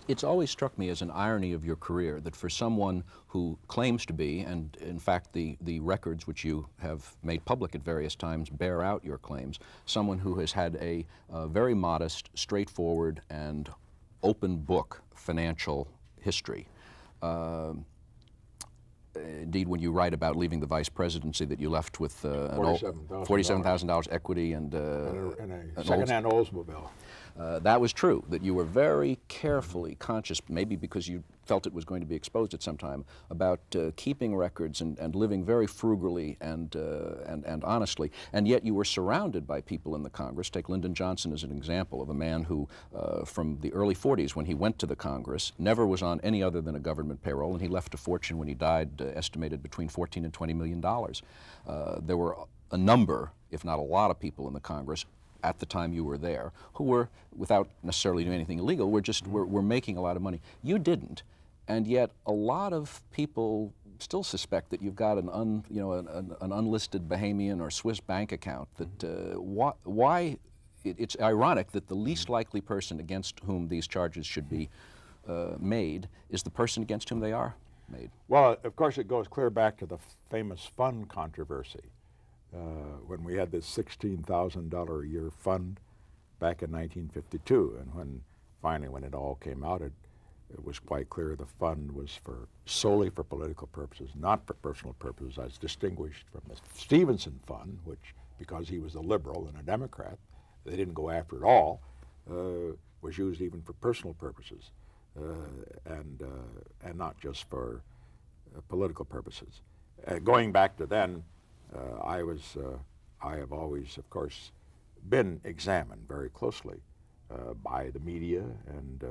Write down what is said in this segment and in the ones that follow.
It's always struck me as an irony of your career that for someone who claims to be, and in fact the records which you have made public at various times bear out your claims, someone who has had a very modest, straightforward, and open book financial history. Indeed, when you write about leaving the vice presidency, that you left with $47,000 equity and a second-hand Oldsmobile. That was true, that you were very carefully conscious, maybe because you felt it was going to be exposed at some time, about keeping records and living very frugally and honestly. And yet you were surrounded by people in the Congress. Take Lyndon Johnson as an example of a man who, from the early 40s, when he went to the Congress, never was on any other than a government payroll, and he left a fortune when he died, estimated between $14 and $20 million. There were a number, if not a lot of people in the Congress at the time you were there, who were, without necessarily doing anything illegal, were making a lot of money. You didn't, and yet a lot of people still suspect that you've got an unlisted Bahamian or Swiss bank account. That why it's ironic that the least likely person against whom these charges should be made is the person against whom they are made. Well, of course, it goes clear back to the famous fund controversy. When we had this $16,000 a year fund back in 1952, and when it all came out, it was quite clear the fund was solely for political purposes, not for personal purposes, as distinguished from the Stevenson Fund, which, because he was a liberal and a Democrat, they didn't go after it all, was used even for personal purposes, and not just for political purposes. Going back to then, I have always, of course, been examined very closely by the media and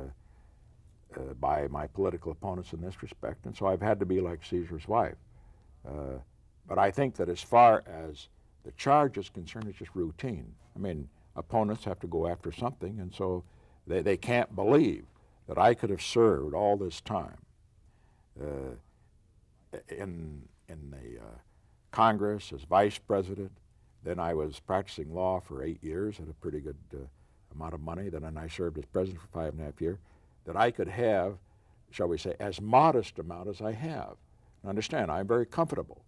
by my political opponents in this respect, and so I've had to be like Caesar's wife. But I think that as far as the charge is concerned, it's just routine. I mean, opponents have to go after something, and so they can't believe that I could have served all this time in the Congress as vice president. Then I was practicing law for 8 years at a pretty good amount of money. Then I served as president for 5.5 years. That I could have, shall we say, as modest amount as I have. Understand, I'm very comfortable,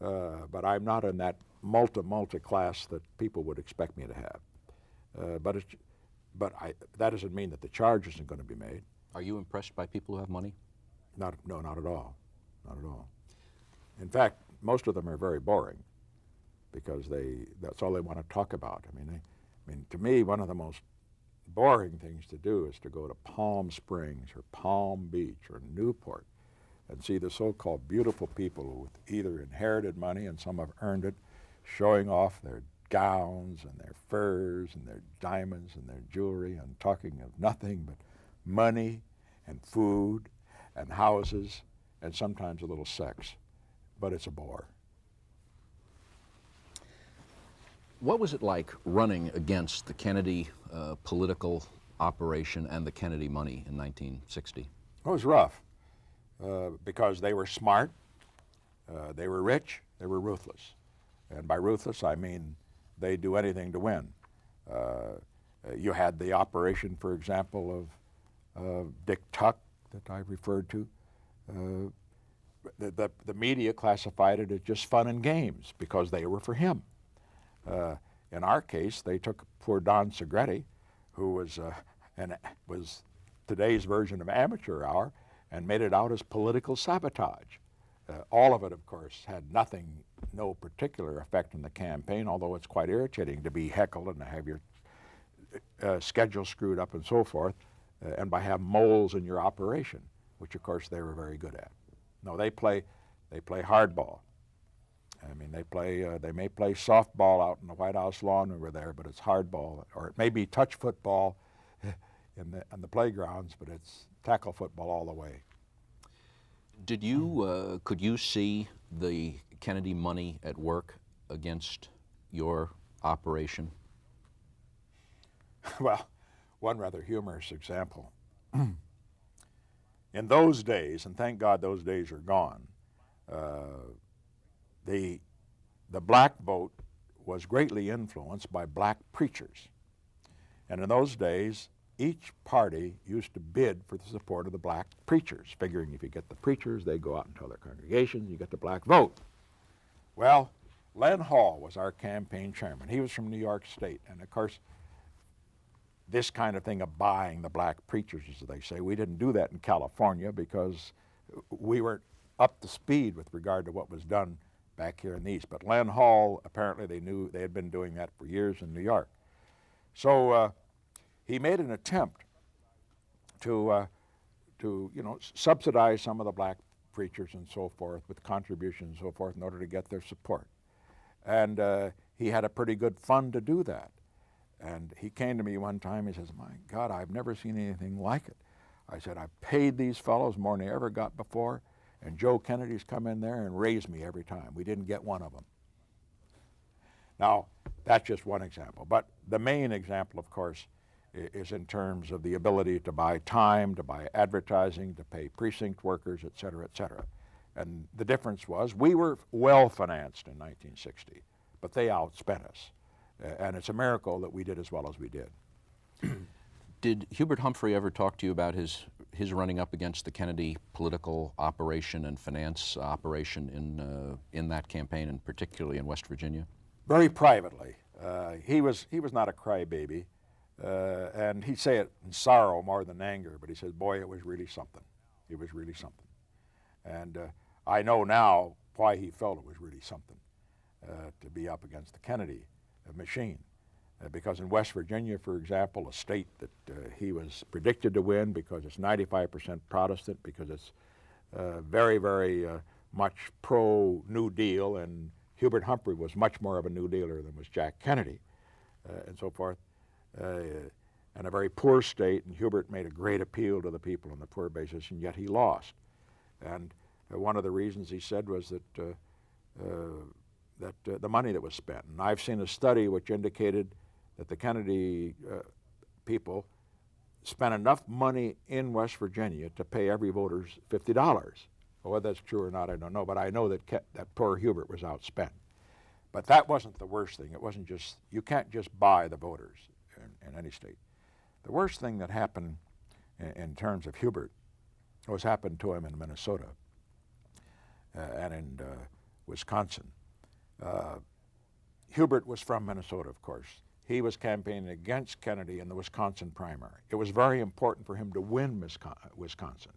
but I'm not in that multi-class that people would expect me to have. That doesn't mean that the charge isn't going to be made. Are you impressed by people who have money? No, not at all. Not at all. In fact, most of them are very boring because that's all they want to talk about. I mean, to me, one of the most boring things to do is to go to Palm Springs or Palm Beach or Newport and see the so-called beautiful people with either inherited money, and some have earned it, showing off their gowns and their furs and their diamonds and their jewelry, and talking of nothing but money and food and houses and sometimes a little sex. But it's a bore. What was it like running against the Kennedy political operation and the Kennedy money in 1960? It was rough because they were smart, they were rich, they were ruthless. And by ruthless, I mean they'd do anything to win. You had the operation, for example, of Dick Tuck that I referred to. The media classified it as just fun and games because they were for him. In our case, they took poor Don Segretti, who was today's version of amateur hour, and made it out as political sabotage. All of it, of course, had no particular effect on the campaign, although it's quite irritating to be heckled and to have your schedule screwed up and so forth, and by having moles in your operation, which, of course, they were very good at. No, they play hardball. I mean, they may play softball out in the White House lawn over there, but it's hardball, or it may be touch football on the playgrounds, but it's tackle football all the way. Could you see the Kennedy money at work against your operation? Well, one rather humorous example. In those days, and thank God those days are gone, the black vote was greatly influenced by black preachers. And in those days, each party used to bid for the support of the black preachers, figuring if you get the preachers, they go out and tell their congregations, you get the black vote. Well, Len Hall was our campaign chairman. He was from New York State, and of course, this kind of thing of buying the black preachers, as they say, we didn't do that in California because we weren't up to speed with regard to what was done back here in the East. But Len Hall, apparently they knew they had been doing that for years in New York. So he made an attempt to subsidize some of the black preachers and so forth with contributions and so forth in order to get their support. And he had a pretty good fund to do that. And he came to me one time, he says, "My God, I've never seen anything like it." I said, "I paid these fellows more than I ever got before, and Joe Kennedy's come in there and raised me every time. We didn't get one of them." Now, that's just one example. But the main example, of course, is in terms of the ability to buy time, to buy advertising, to pay precinct workers, et cetera, et cetera. And the difference was we were well financed in 1960, but they outspent us. And it's a miracle that we did as well as we did. Did Hubert Humphrey ever talk to you about his running up against the Kennedy political operation and finance operation in that campaign, and particularly in West Virginia? Very privately. He was not a crybaby, and he'd say it in sorrow more than anger, but he said, "Boy, it was really something. It was really something." And I know now why he felt it was really something to be up against the Kennedy machine. Because in West Virginia, for example, a state that he was predicted to win because it's 95% Protestant, because it's very, very much pro-New Deal, and Hubert Humphrey was much more of a New Dealer than was Jack Kennedy, and so forth, and a very poor state, and Hubert made a great appeal to the people on the poor basis, and yet he lost. And one of the reasons he said was that the money that was spent. And I've seen a study which indicated that the Kennedy people spent enough money in West Virginia to pay every voter $50. Well, whether that's true or not, I don't know, but I know that poor Hubert was outspent. But that wasn't the worst thing. It wasn't just, you can't just buy the voters in any state. The worst thing that happened in terms of Hubert was happened to him in Minnesota and in Wisconsin. Hubert was from Minnesota, of course. He was campaigning against Kennedy in the Wisconsin primary. It was very important for him to win Wisconsin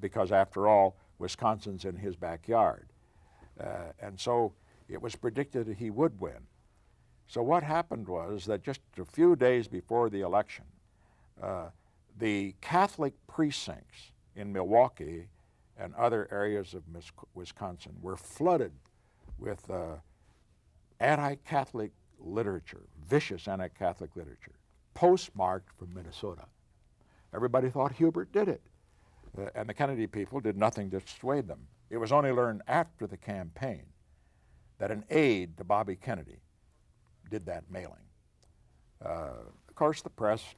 because, after all, Wisconsin's in his backyard. And so it was predicted that he would win. So what happened was that just a few days before the election, the Catholic precincts in Milwaukee and other areas of Wisconsin were flooded with anti-Catholic literature, vicious anti-Catholic literature, postmarked from Minnesota. Everybody thought Hubert did it, and the Kennedy people did nothing to dissuade them. It was only learned after the campaign that an aide to Bobby Kennedy did that mailing. Of course, the press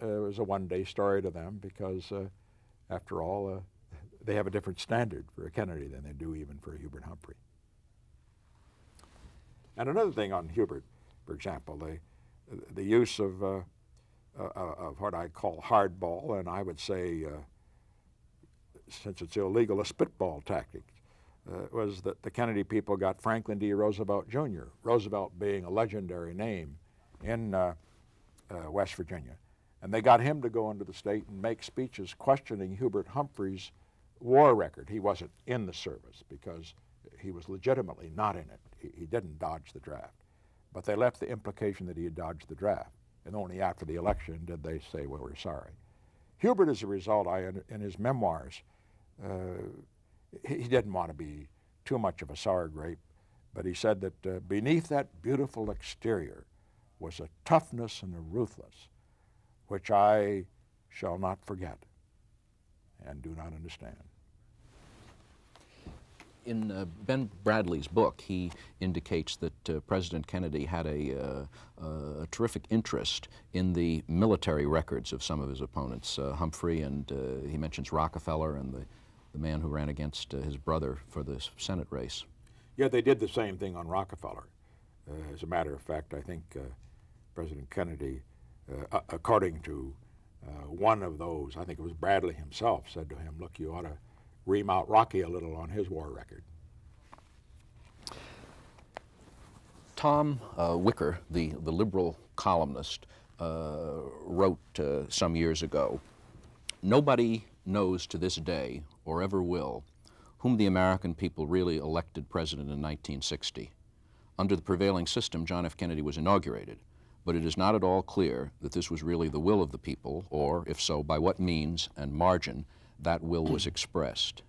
was a one-day story to them because, after all, they have a different standard for a Kennedy than they do even for a Hubert Humphrey. And another thing on Hubert, for example, the use of what I call hardball, and I would say, since it's illegal, a spitball tactic, was that the Kennedy people got Franklin D. Roosevelt Jr., Roosevelt being a legendary name in West Virginia. And they got him to go into the state and make speeches questioning Hubert Humphrey's war record. He wasn't in the service because he was legitimately not in it. He didn't dodge the draft. But they left the implication that he had dodged the draft. And only after the election did they say, "Well, we're sorry." Hubert, as a result, in his memoirs, he didn't want to be too much of a sour grape, but he said that beneath that beautiful exterior was a toughness and a ruthless, which I shall not forget and do not understand. In Ben Bradley's book, he indicates that President Kennedy had a terrific interest in the military records of some of his opponents, Humphrey, and he mentions Rockefeller and the man who ran against his brother for the Senate race. Yeah, they did the same thing on Rockefeller. As a matter of fact, I think President Kennedy, according to One of those, I think it was Bradley himself, said to him, look, you ought to ream out Rocky a little on his war record. Tom Wicker, the liberal columnist, wrote some years ago, "Nobody knows to this day, or ever will, whom the American people really elected president in 1960. Under the prevailing system, John F. Kennedy was inaugurated, but it is not at all clear that this was really the will of the people, or, if so, by what means and margin that will was expressed."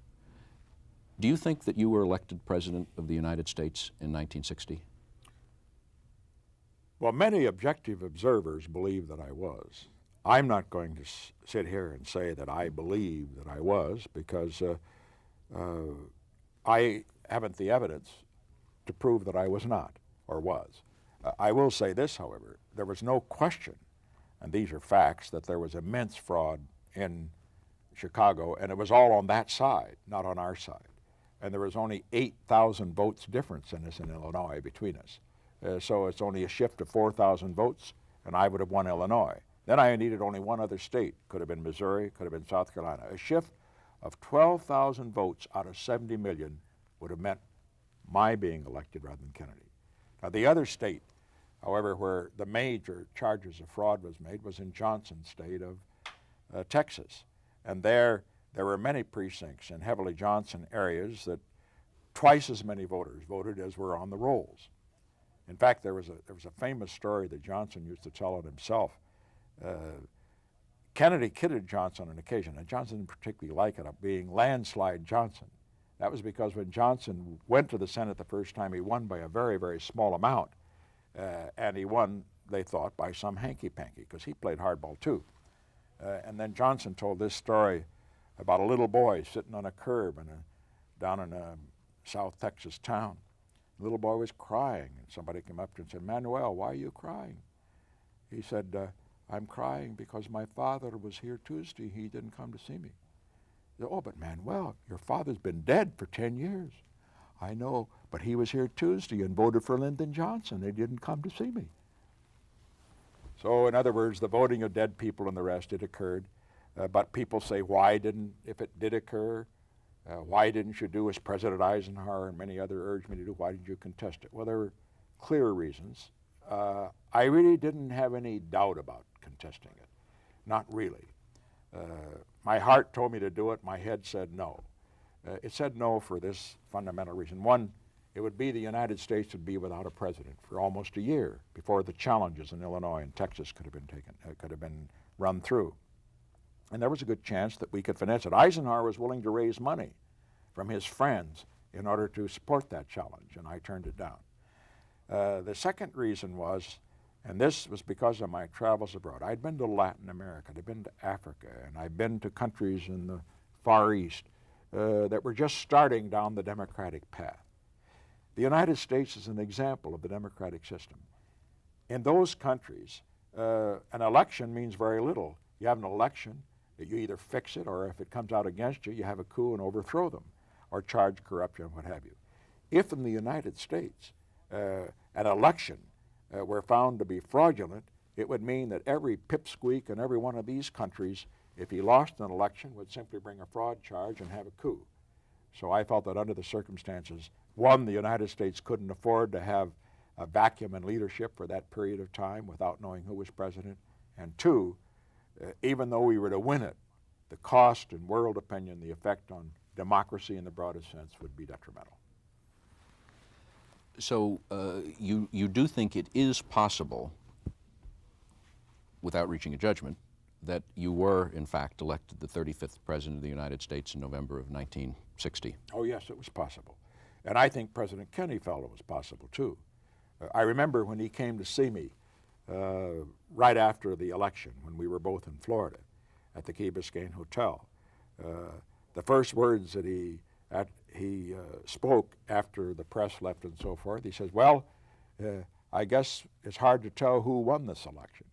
Do you think that you were elected president of the United States in 1960? Well, many objective observers believe that I was. I'm not going to sit here and say that I believe that I was, because I haven't the evidence to prove that I was not or was. I will say this, however, there was no question, and these are facts, that there was immense fraud in Chicago, and it was all on that side, not on our side. And there was only 8,000 votes difference in this in Illinois between us. So it's only a shift of 4,000 votes, and I would have won Illinois. Then I needed only one other state. Could have been Missouri, could have been South Carolina. A shift of 12,000 votes out of 70 million would have meant my being elected rather than Kennedy. Now, the other state, however, where the major charges of fraud was made was in Johnson's state of Texas. And there were many precincts in heavily Johnson areas that twice as many voters voted as were on the rolls. In fact, there was a famous story that Johnson used to tell on himself. Kennedy kidded Johnson on an occasion, and Johnson didn't particularly like it, of being landslide Johnson. That was because when Johnson went to the Senate the first time, he won by a very, very small amount. And he won, they thought, by some hanky-panky, because he played hardball too. And then Johnson told this story about a little boy sitting on a curb down in a South Texas town. The little boy was crying, and somebody came up to him and said, "Manuel, why are you crying?" He said, "I'm crying because my father was here Tuesday. He didn't come to see me." He said, "Oh, but Manuel, your father's been dead for 10 years. "I know, but he was here Tuesday and voted for Lyndon Johnson. He didn't come to see me." So in other words, the voting of dead people and the rest, it occurred. But people say, if it did occur, why didn't you do as President Eisenhower and many others urged me to do? Why didn't you contest it? Well, there were clear reasons. I really didn't have any doubt about contesting it. Not really. My heart told me to do it. My head said no. It said no for this fundamental reason. One, it would be the United States would be without a president for almost a year before the challenges in Illinois and Texas could have been run through. And there was a good chance that we could finesse it. Eisenhower was willing to raise money from his friends in order to support that challenge, and I turned it down. The second reason was, and this was because of my travels abroad, I'd been to Latin America, I'd been to Africa, and I'd been to countries in the Far East that were just starting down the democratic path. The United States is an example of the democratic system. In those countries, an election means very little. You have an election, you either fix it, or if it comes out against you, you have a coup and overthrow them, or charge corruption, what have you. If in the United States an election were found to be fraudulent, it would mean that every pipsqueak in every one of these countries, if he lost an election, would simply bring a fraud charge and have a coup. So I felt that under the circumstances, one, the United States couldn't afford to have a vacuum in leadership for that period of time without knowing who was president, and two, even though we were to win it, the cost in world opinion, the effect on democracy in the broadest sense would be detrimental. So you do think it is possible, without reaching a judgment, that you were, in fact, elected the 35th President of the United States in November of 1960? Oh, yes, it was possible. And I think President Kennedy felt it was possible, too. I remember when he came to see me right after the election, when we were both in Florida at the Key Biscayne Hotel. The first words that he spoke after the press left and so forth, he says, "Well, I guess it's hard to tell who won this election."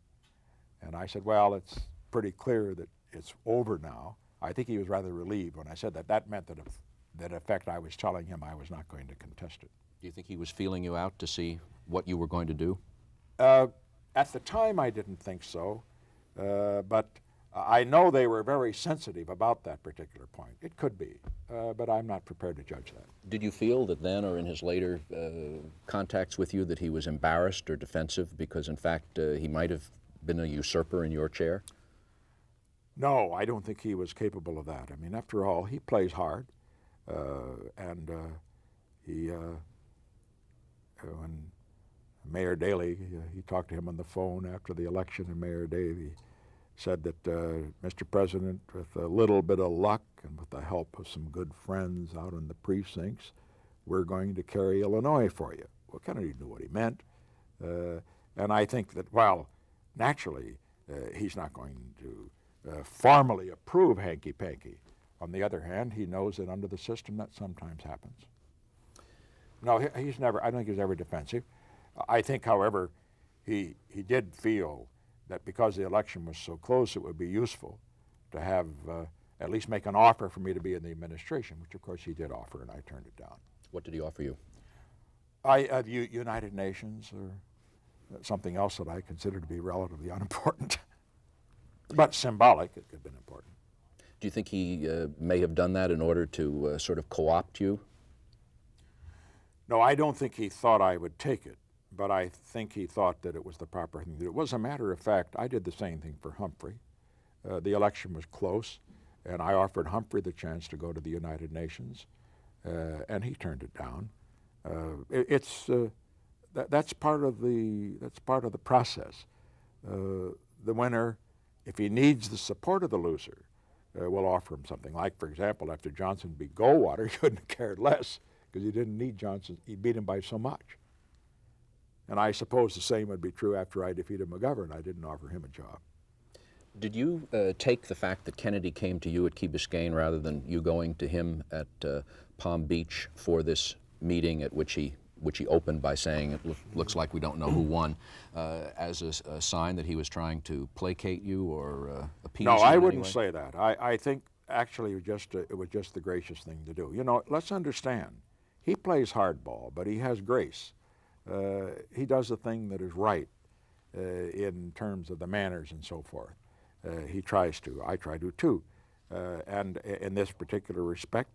And I said, "Well, it's pretty clear that it's over now." I think he was rather relieved when I said that. That meant that in effect I was telling him I was not going to contest it. Do you think he was feeling you out to see what you were going to do? At the time, I didn't think so, but I know they were very sensitive about that particular point. It could be, but I'm not prepared to judge that. Did you feel that then or in his later contacts with you that he was embarrassed or defensive because, in fact, he might have been a usurper in your chair? No, I don't think he was capable of that. I mean, after all, he plays hard, and when Mayor Daley, he talked to him on the phone after the election, and Mayor Daley said that, Mr. President, with a little bit of luck and with the help of some good friends out in the precincts, we're going to carry Illinois for you. Well, Kennedy knew what he meant, and I think that, while naturally he's not going to formally approve hanky-panky, on the other hand, he knows that under the system that sometimes happens. No, he's never, I don't think he was ever defensive. I think, however, he did feel that because the election was so close, it would be useful to have at least make an offer for me to be in the administration, which of course he did offer, and I turned it down. What did he offer you? United Nations or something else that I consider to be relatively unimportant, but symbolic. It could have been important. Do you think he may have done that in order to sort of co-opt you? No, I don't think he thought I would take it, but I think he thought that it was the proper thing to do. It was a matter of fact, I did the same thing for Humphrey. The election was close, and I offered Humphrey the chance to go to the United Nations, and he turned it down. That's part of the process. The winner, if he needs the support of the loser, will offer him something. Like, for example, after Johnson beat Goldwater, he couldn't have cared less because he didn't need Johnson. He beat him by so much. And I suppose the same would be true after I defeated McGovern. I didn't offer him a job. Did you take the fact that Kennedy came to you at Key Biscayne rather than you going to him at Palm Beach for this meeting at which he opened by saying it looks like we don't know who won, as a sign that he was trying to placate you or appease you? No, I wouldn't say that. I think actually it was just the gracious thing to do. You know, let's understand, he plays hardball, but he has grace. He does the thing that is right in terms of the manners and so forth. He tries to. I try to too. And in this particular respect,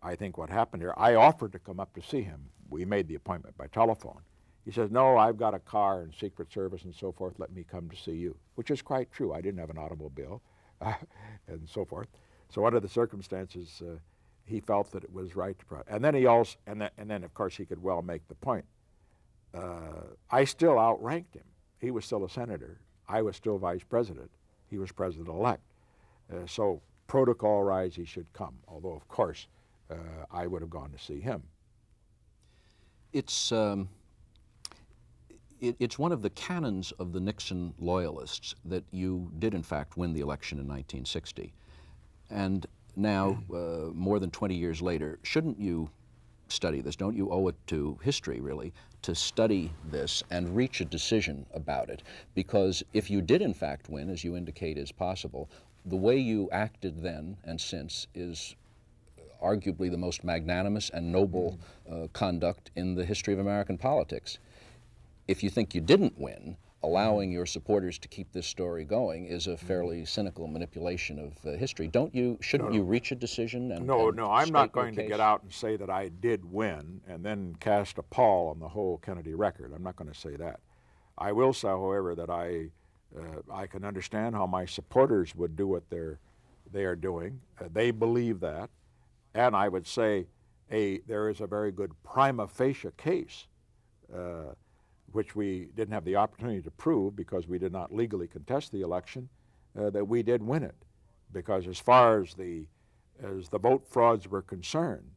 I think what happened here, I offered to come up to see him. We made the appointment by telephone. He says, no, I've got a car and Secret Service and so forth. Let me come to see you, which is quite true. I didn't have an automobile and so forth. So under the circumstances, he felt that it was right to. And then he also, and then of course he could well make the point. I still outranked him. He was still a senator. I was still vice president. He was president-elect. So protocol-wise, he should come, although, of course, I would have gone to see him. It's one of the canons of the Nixon loyalists that you did, in fact, win the election in 1960. And now, more than 20 years later, shouldn't you study this? Don't you owe it to history, really, to study this and reach a decision about it? Because if you did, in fact, win, as you indicate is possible, the way you acted then and since is arguably the most magnanimous and noble conduct in the history of American politics. If you think you didn't win, allowing your supporters to keep this story going is a fairly cynical manipulation of history. Shouldn't you reach a decision? No, I'm not going to get out and say that I did win and then cast a pall on the whole Kennedy record. I'm not going to say that. I will say, however, that I can understand how my supporters would do what they are doing. They believe that. And I would say there is a very good prima facie case, which we didn't have the opportunity to prove because we did not legally contest the election, that we did win it. Because as far as the vote frauds were concerned,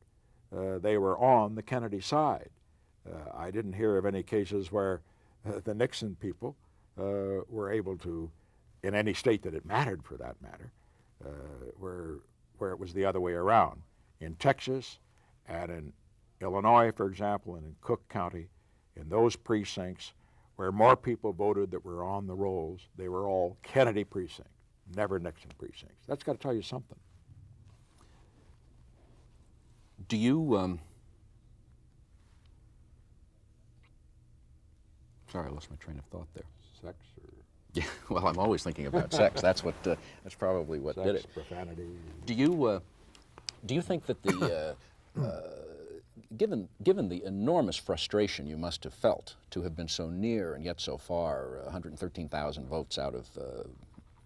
they were on the Kennedy side. I didn't hear of any cases where the Nixon people were able to, in any state that it mattered for that matter, where it was the other way around. In Texas and in Illinois, for example, and in Cook County, in those precincts where more people voted that were on the rolls, they were all Kennedy precincts, never Nixon precincts. That's got to tell you something. Do you, sorry, I lost my train of thought there. Sex or? Yeah, well, I'm always thinking about sex. That's what. That's probably what did Sex, it. profanity. Do you think that given the enormous frustration you must have felt to have been so near and yet so far, 113,000 votes out of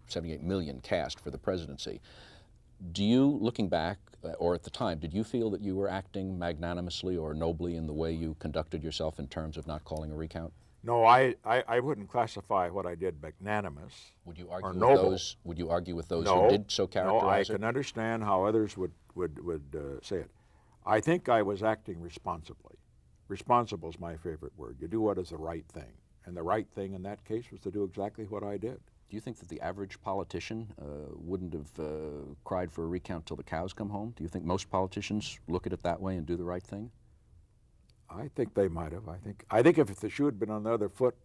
78 million cast for the presidency, do you, looking back, or at the time, did you feel that you were acting magnanimously or nobly in the way you conducted yourself in terms of not calling a recount? No, I wouldn't classify what I did magnanimous Would you or argue with noble. those? Would you argue with those who No, did so no, I characterize it? can understand how others would say it. I think I was acting responsibly. Responsible is my favorite word. You do what is the right thing. And the right thing in that case was to do exactly what I did. Do you think that the average politician wouldn't have cried for a recount till the cows come home? Do you think most politicians look at it that way and do the right thing? I think they might have. I think if the shoe had been on the other foot,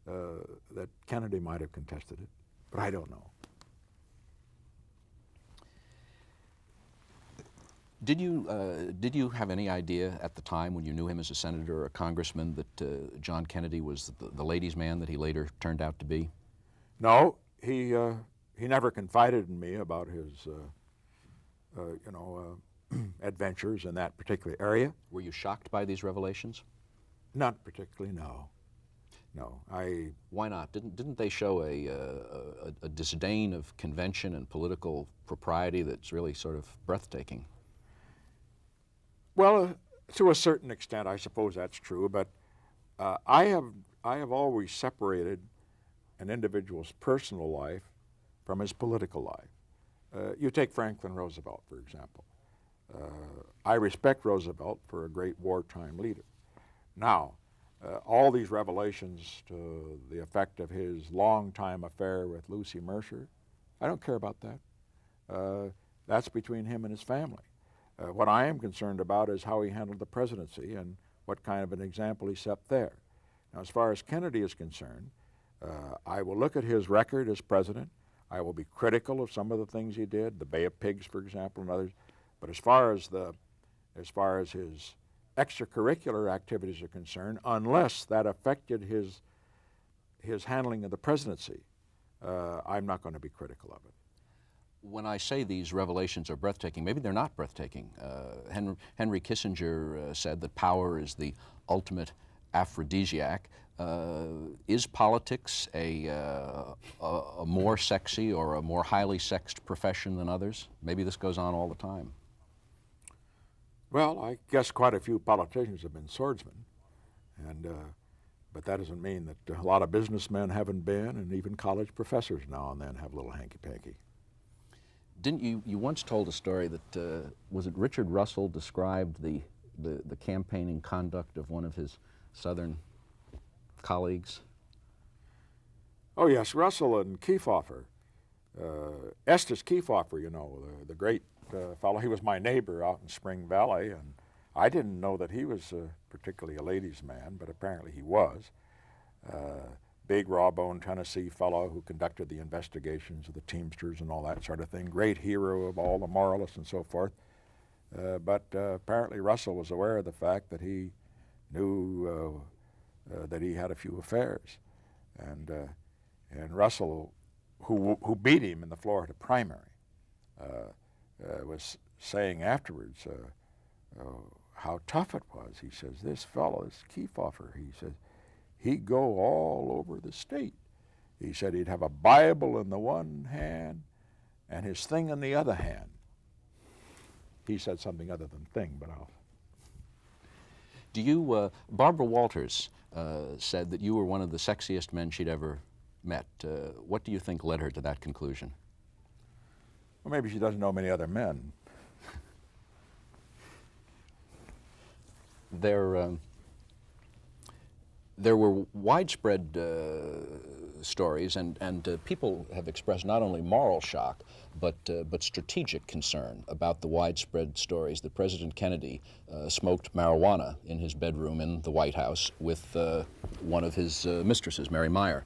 that Kennedy might have contested it. But I don't know. Did you have any idea at the time when you knew him as a senator or a congressman that John Kennedy was the ladies' man that he later turned out to be? No, he never confided in me about his adventures in that particular area. Were you shocked by these revelations? Not particularly, no. No, Why not? Didn't they show a disdain of convention and political propriety that's really sort of breathtaking? Well, to a certain extent, I suppose that's true. But I have always separated an individual's personal life from his political life. You take Franklin Roosevelt, for example. I respect Roosevelt for a great wartime leader. Now, all these revelations to the effect of his long-time affair with Lucy Mercer, I don't care about that. That's between him and his family. What I am concerned about is how he handled the presidency and what kind of an example he set there. Now, as far as Kennedy is concerned, I will look at his record as president. I will be critical of some of the things he did, the Bay of Pigs, for example, and others. But as far as his extracurricular activities are concerned, unless that affected his handling of the presidency, I'm not going to be critical of it. When I say these revelations are breathtaking, maybe they're not breathtaking. Henry Kissinger said that power is the ultimate aphrodisiac. Is politics a more sexy or a more highly sexed profession than others? Maybe this goes on all the time. Well, I guess quite a few politicians have been swordsmen, but that doesn't mean that a lot of businessmen haven't been, and even college professors now and then have a little hanky-panky. Didn't you once told a story that, was it Richard Russell described the campaigning conduct of one of his Southern colleagues? Oh yes, Russell and Kefauver. Estes Kefauver, the great fellow. He was my neighbor out in Spring Valley, and I didn't know that he was particularly a ladies' man, but apparently he was. Big, raw-boned Tennessee fellow who conducted the investigations of the Teamsters and all that sort of thing. Great hero of all the moralists and so forth. But apparently Russell was aware of the fact that he knew that he had a few affairs. And Russell, who beat him in the Florida primary, was saying afterwards how tough it was. He says, this fellow, this Kefauver, he says, he'd go all over the state. He said he'd have a Bible in the one hand and his thing in the other hand. He said something other than thing, but I'll... Do you, Barbara Walters said that you were one of the sexiest men she'd ever met. What do you think led her to that conclusion? Well, maybe she doesn't know many other men. There were widespread stories, and people have expressed not only moral shock, but strategic concern about the widespread stories that President Kennedy smoked marijuana in his bedroom in the White House with one of his mistresses, Mary Meyer.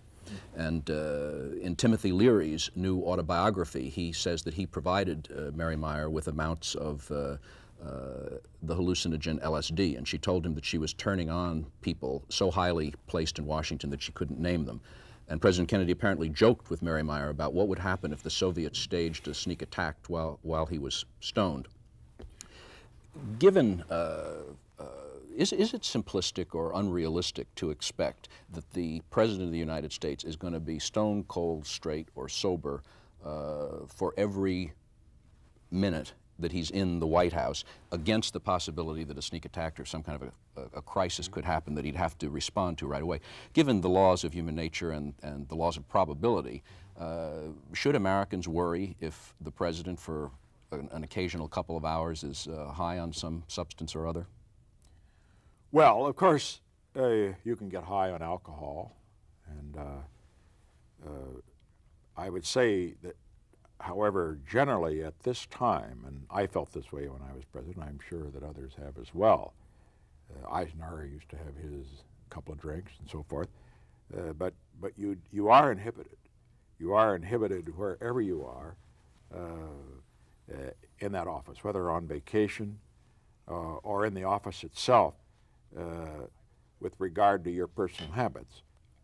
And in Timothy Leary's new autobiography, he says that he provided Mary Meyer with amounts of the hallucinogen LSD, and she told him that she was turning on people so highly placed in Washington that she couldn't name them. And President Kennedy apparently joked with Mary Meyer about what would happen if the Soviets staged a sneak attack while he was stoned. Given, is it simplistic or unrealistic to expect that the President of the United States is going to be stone cold straight or sober for every minute that he's in the White House, against the possibility that a sneak attack or some kind of a crisis could happen that he'd have to respond to right away? Given the laws of human nature and the laws of probability, should Americans worry if the President for an occasional couple of hours is high on some substance or other? Well, of course, you can get high on alcohol, and I would say that, however, generally at this time, and I felt this way when I was president, I'm sure that others have as well. Eisenhower used to have his couple of drinks and so forth, but you are inhibited. You are inhibited wherever you are in that office, whether on vacation or in the office itself, with regard to your personal habits.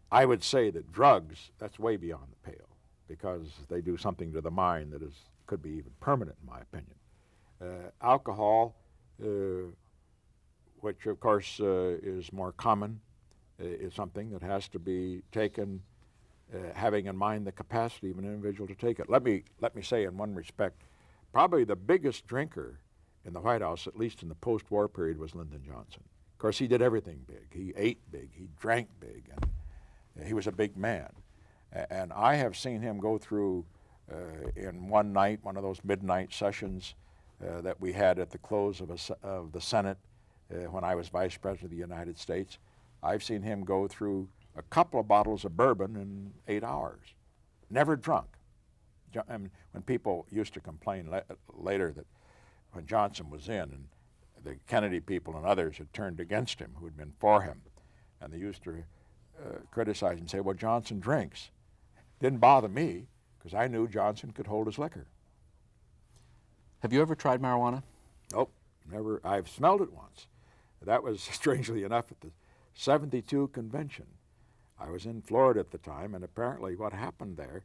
I would say that drugs, that's way beyond the pale, because they do something to the mind that could be even permanent, in my opinion. Alcohol, which of course is more common, is something that has to be taken, having in mind the capacity of an individual to take it. Let me say, in one respect, probably the biggest drinker in the White House, at least in the post-war period, was Lyndon Johnson. Of course, he did everything big. He ate big, he drank big, and he was a big man. And I have seen him go through, in one night, one of those midnight sessions that we had at the close of the Senate when I was Vice President of the United States. I've seen him go through a couple of bottles of bourbon in 8 hours, never drunk. I mean, when people used to complain later that when Johnson was in, and the Kennedy people and others had turned against him who had been for him, and they used to criticize and say, well, Johnson drinks. Didn't bother me, because I knew Johnson could hold his liquor. Have you ever tried marijuana? Nope, never. I've smelled it once. That was, strangely enough, at the 72 convention. I was in Florida at the time, and apparently what happened there,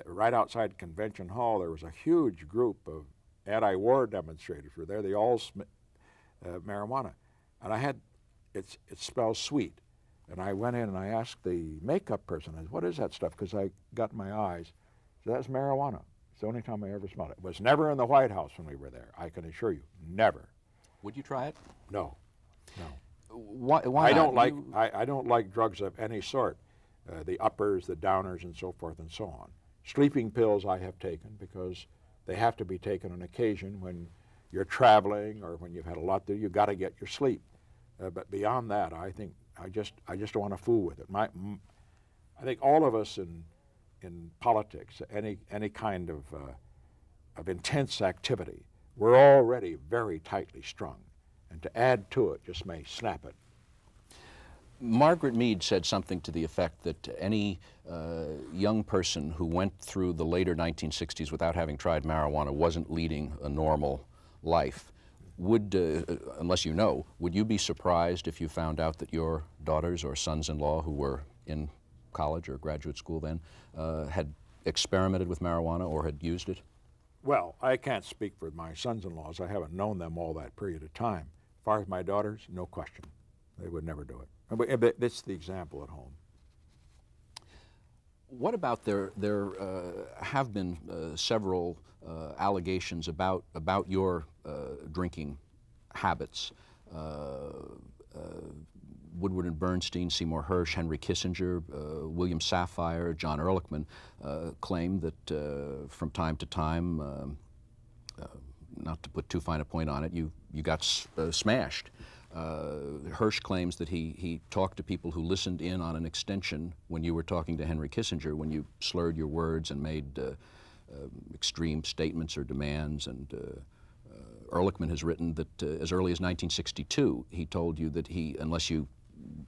right outside Convention Hall, there was a huge group of anti-war demonstrators were there. They all marijuana. And it smells sweet. And I went in and I asked the makeup person, I said, what is that stuff? Because I got in my eyes. So that's marijuana. It's the only time I ever smelled it. It was never in the White House when we were there, I can assure you. Never. Would you try it? No. Why I not? I don't like drugs of any sort, the uppers, the downers, and so forth and so on. Sleeping pills I have taken because they have to be taken on occasion when you're traveling or when you've had a lot to do. You've got to get your sleep. But beyond that, I think I just don't want to fool with it. I think all of us in politics, any kind of intense activity, we're already very tightly strung, and to add to it just may snap it. Margaret Mead said something to the effect that any young person who went through the later 1960s without having tried marijuana wasn't leading a normal life. Would, unless you know, would you be surprised if you found out that your daughters or sons-in-law who were in college or graduate school then had experimented with marijuana or had used it? Well, I can't speak for my sons-in-laws. I haven't known them all that period of time. As far as my daughters, no question. They would never do it. That's the example at home. What about there have been several allegations about your drinking habits. Woodward and Bernstein, Seymour Hersh, Henry Kissinger, William Safire, John Ehrlichman claim that from time to time, not to put too fine a point on it, you got smashed. Hersh claims that he talked to people who listened in on an extension when you were talking to Henry Kissinger, when you slurred your words and made extreme statements or demands. And Ehrlichman has written that as early as 1962, he told you that unless you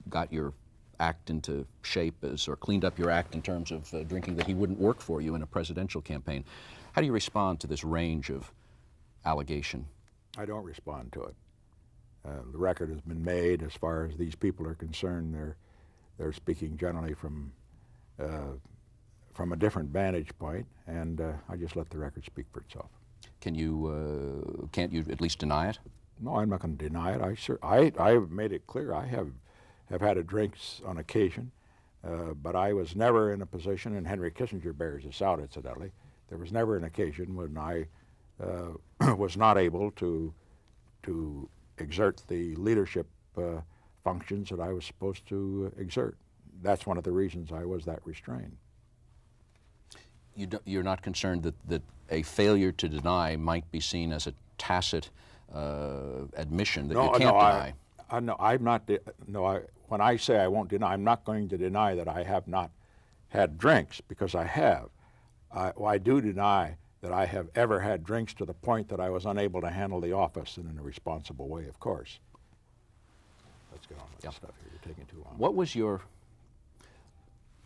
got your act into shape or cleaned up your act in terms of drinking, that he wouldn't work for you in a presidential campaign. How do you respond to this range of allegation? I don't respond to it. The record has been made as far as these people are concerned. They're speaking generally from from a different vantage point, and I just let the record speak for itself. Can't you at least deny it? No, I'm not going to deny it. I've made it clear I have had a drinks on occasion, but I was never in a position, and Henry Kissinger bears this out, incidentally, there was never an occasion when I was not able to exert the leadership functions that I was supposed to exert. That's one of the reasons I was that restrained. You're not concerned that a failure to deny might be seen as a tacit admission that you can't deny? No, I'm not. When I say I won't deny, I'm not going to deny that I have not had drinks, because I have. I do deny that I have ever had drinks to the point that I was unable to handle the office in a responsible way, of course. Let's get on with the stuff here. You're taking too long. What was your...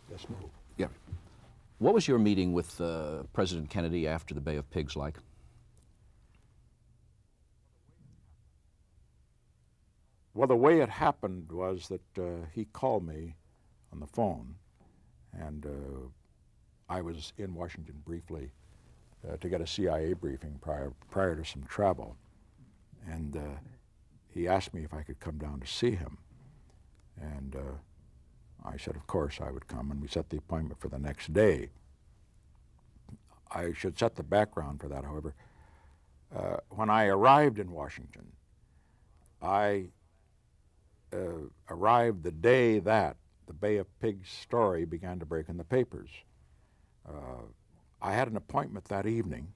Let's move. Yeah. What was your meeting with President Kennedy after the Bay of Pigs like? Well, the way it happened was that he called me on the phone, and I was in Washington briefly to get a CIA briefing prior to some travel, and he asked me if I could come down to see him, and I said of course I would come, and we set the appointment for the next day. I should set the background for that, however. When I arrived in Washington, I arrived the day that the Bay of Pigs story began to break in the papers. I had an appointment that evening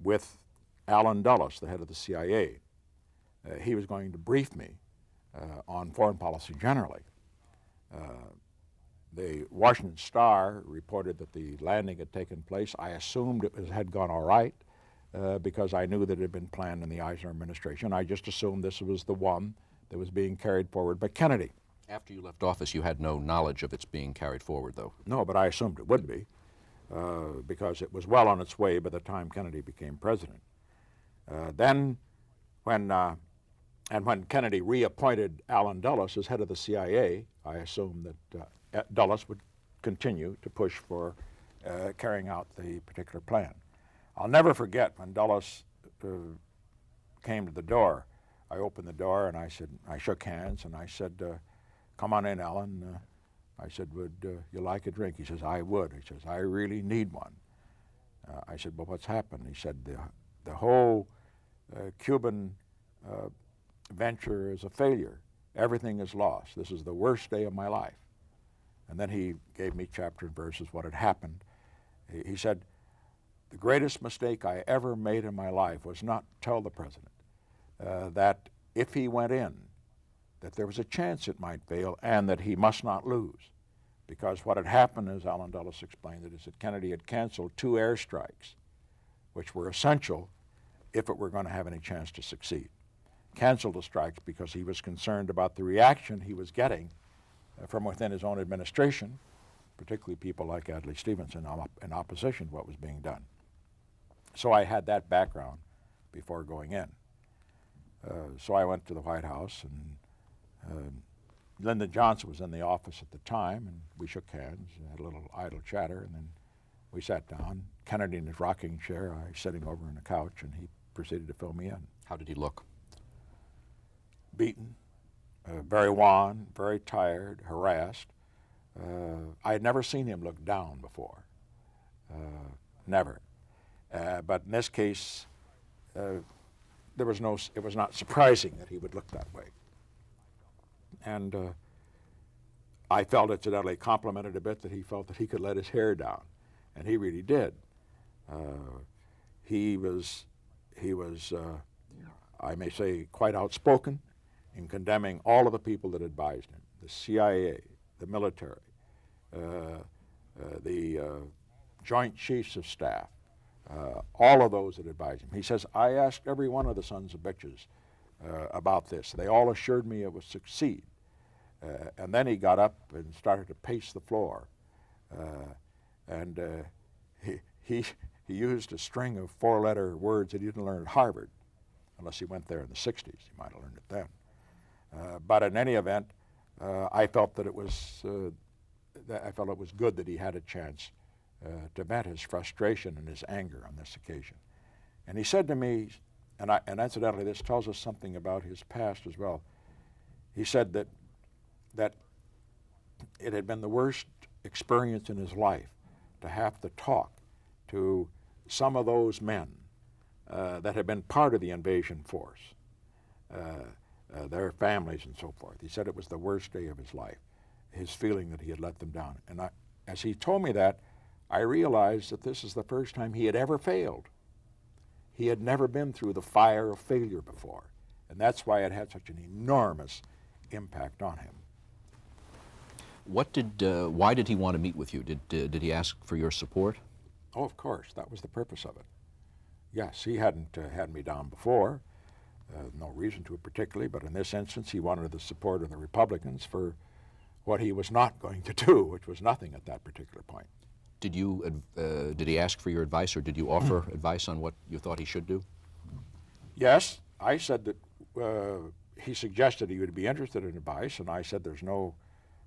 with Allen Dulles, the head of the CIA. He was going to brief me on foreign policy generally. The Washington Star reported that the landing had taken place. I assumed it had gone all right because I knew that it had been planned in the Eisner administration. I just assumed this was the one that was being carried forward by Kennedy. After you left office, you had no knowledge of its being carried forward, though. No, but I assumed it would be because it was well on its way by the time Kennedy became president. Then when Kennedy reappointed Allen Dulles as head of the CIA, I assumed that Dulles would continue to push for carrying out the particular plan. I'll never forget when Dulles came to the door. I opened the door and I shook hands and I said, "Come on in, Allen." I said, "Would you like a drink?" He says, "I would." He says, "I really need one." I said, "Well, what's happened?" He said, the whole Cuban venture is a failure. Everything is lost. This is the worst day of my life." And then he gave me chapter and verses what had happened. He said, "The greatest mistake I ever made in my life was not to tell the president that if he went in, that there was a chance it might fail and that he must not lose." Because what had happened, as Allen Dulles explained it, is that Kennedy had canceled 2 airstrikes, which were essential if it were going to have any chance to succeed. Canceled the strikes because he was concerned about the reaction he was getting from within his own administration, particularly people like Adlai Stevenson in opposition to what was being done. So I had that background before going in. So I went to the White House, and Lyndon Johnson was in the office at the time, and we shook hands and had a little idle chatter, and then we sat down. Kennedy in his rocking chair, I sitting over on the couch, and he proceeded to fill me in. How did he look? Beaten, very wan, very tired, harassed. I had never seen him look down before, never. But in this case, it was not surprising that he would look that way. And I felt incidentally complimented a bit that he felt that he could let his hair down, and he really did. He was, I may say, quite outspoken in condemning all of the people that advised him: the CIA, the military, the Joint Chiefs of Staff, all of those that advised him. He says, "I asked every one of the sons of bitches about this. They all assured me it would succeed." And then he got up and started to pace the floor. And he used a string of 4-letter words that he didn't learn at Harvard, unless he went there in the 60s. He might have learned it then. But in any event, I felt that it was I felt it was good that he had a chance to vent his frustration and his anger on this occasion. And he said to me, and incidentally, this tells us something about his past as well. He said that it had been the worst experience in his life to have to talk to some of those men that had been part of the invasion force, their families and so forth. He said it was the worst day of his life, his feeling that he had let them down. And as he told me that, I realized that this is the first time he had ever failed. He had never been through the fire of failure before, and that's why it had such an enormous impact on him. Why did he want to meet with you? Did he ask for your support? Oh, of course, that was the purpose of it. Yes, he hadn't had me down before, no reason to particularly, but in this instance he wanted the support of the Republicans for what he was not going to do, which was nothing at that particular point. Did he ask for your advice, or did you offer advice on what you thought he should do? Yes, I said that he suggested he would be interested in advice, and I said there's no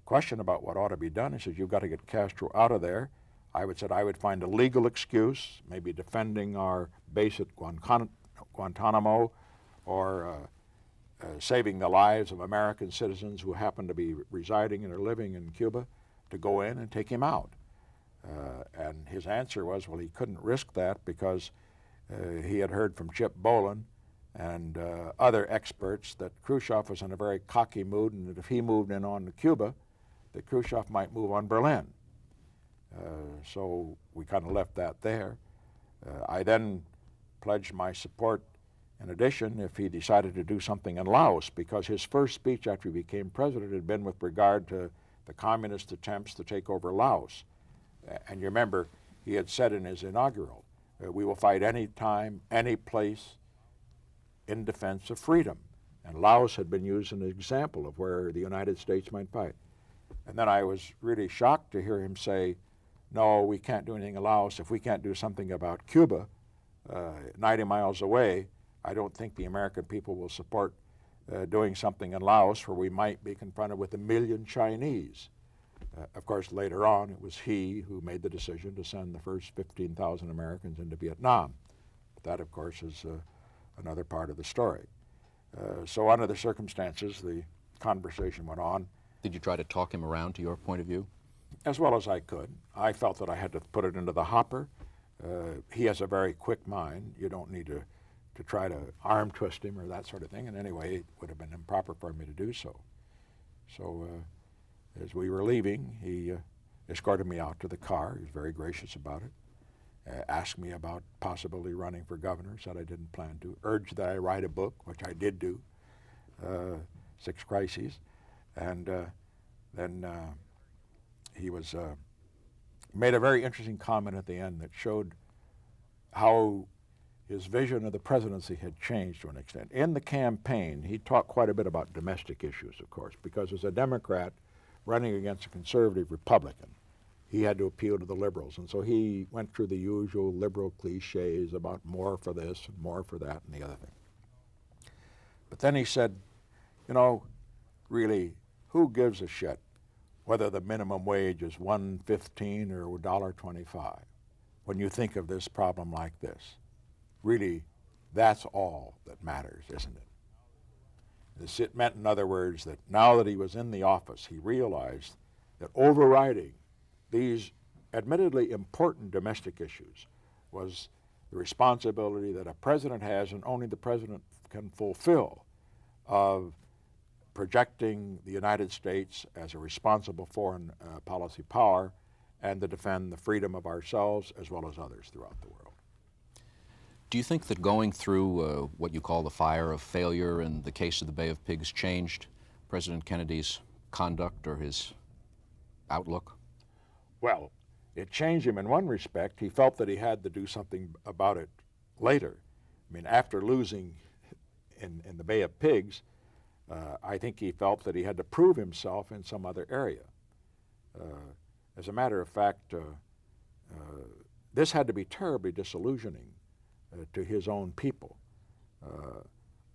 question about what ought to be done. He said, you've got to get Castro out of there. I would find a legal excuse, maybe defending our base at Guantanamo, or saving the lives of American citizens who happen to be residing and are living in Cuba, to go in and take him out. And his answer was, well, he couldn't risk that because he had heard from Chip Bolin and other experts that Khrushchev was in a very cocky mood, and that if he moved in on Cuba, that Khrushchev might move on Berlin. So we kind of left that there. I then pledged my support, in addition, if he decided to do something in Laos, because his first speech after he became president had been with regard to the communist attempts to take over Laos. And you remember, he had said in his inaugural, we will fight any time, any place in defense of freedom. And Laos had been used as an example of where the United States might fight. And then I was really shocked to hear him say, no, we can't do anything in Laos. If we can't do something about Cuba, 90 miles away, I don't think the American people will support doing something in Laos where we might be confronted with 1 million Chinese. Of course, later on, it was he who made the decision to send the first 15,000 Americans into Vietnam. But that, of course, is another part of the story. So under the circumstances, the conversation went on. Did you try to talk him around to your point of view? As well as I could. I felt that I had to put it into the hopper. He has a very quick mind. You don't need to try to arm twist him or that sort of thing. And anyway, it would have been improper for me to do so. So as we were leaving, he escorted me out to the car. He was very gracious about it. Asked me about possibly running for governor. Said I didn't plan to. Urged that I write a book, which I did do, 6 Crises. And then he made a very interesting comment at the end that showed how his vision of the presidency had changed to an extent. In the campaign, he talked quite a bit about domestic issues, of course, because as a Democrat running against a conservative Republican, he had to appeal to the liberals. And so he went through the usual liberal cliches about more for this and more for that and the other thing. But then he said, you know, really, who gives a shit whether the minimum wage is $1.15 or $1.25 when you think of this problem like this? Really, that's all that matters, isn't it? It meant, in other words, that now that he was in the office, he realized that overriding these admittedly important domestic issues was the responsibility that a president has, and only the president can fulfill, of projecting the United States as a responsible foreign policy power and to defend the freedom of ourselves as well as others throughout the world. Do you think that going through what you call the fire of failure in the case of the Bay of Pigs changed President Kennedy's conduct or his outlook? Well, it changed him in one respect. He felt that he had to do something about it later. I mean, after losing in the Bay of Pigs, I think he felt that he had to prove himself in some other area. As a matter of fact, this had to be terribly disillusioning to his own people.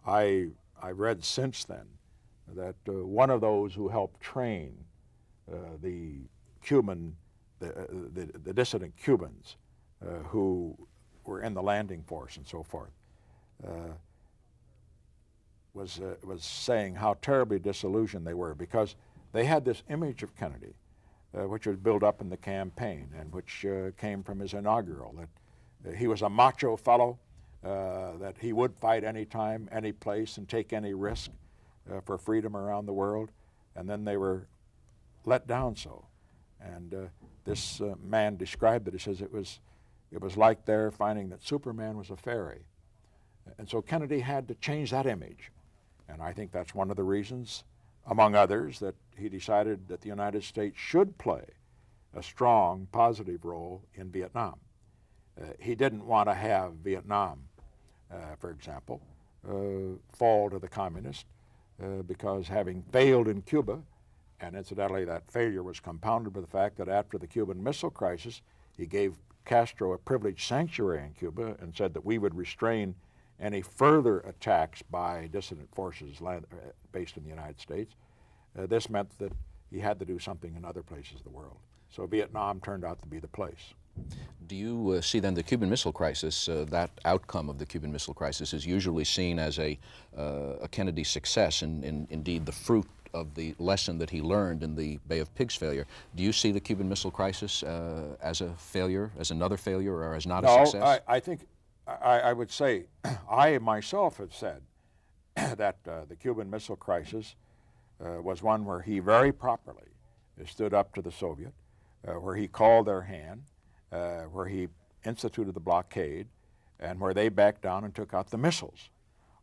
I read since then that one of those who helped train the Cuban, the dissident Cubans who were in the landing force and so forth, was saying how terribly disillusioned they were, because they had this image of Kennedy, which was built up in the campaign and which came from his inaugural, that he was a macho fellow, that he would fight any time, any place, and take any risk for freedom around the world. And then they were let down so. And this man described it. He says it was like their finding that Superman was a fairy. And so Kennedy had to change that image. And I think that's one of the reasons, among others, that he decided that the United States should play a strong, positive role in Vietnam. He didn't want to have Vietnam, for example, fall to the communists, because having failed in Cuba, and incidentally that failure was compounded by the fact that after the Cuban Missile Crisis, he gave Castro a privileged sanctuary in Cuba and said that we would restrain any further attacks by dissident forces based in the United States. This meant that he had to do something in other places of the world. So Vietnam turned out to be the place. Do you see then the Cuban Missile Crisis, that outcome of the Cuban Missile Crisis is usually seen as a Kennedy success and indeed the fruit of the lesson that he learned in the Bay of Pigs failure? Do you see the Cuban Missile Crisis as a failure, as another failure, or as not a success? I think I would say, I myself have said that the Cuban Missile Crisis was one where he very properly stood up to the Soviet, where he called their hand, where he instituted the blockade, and where they backed down and took out the missiles.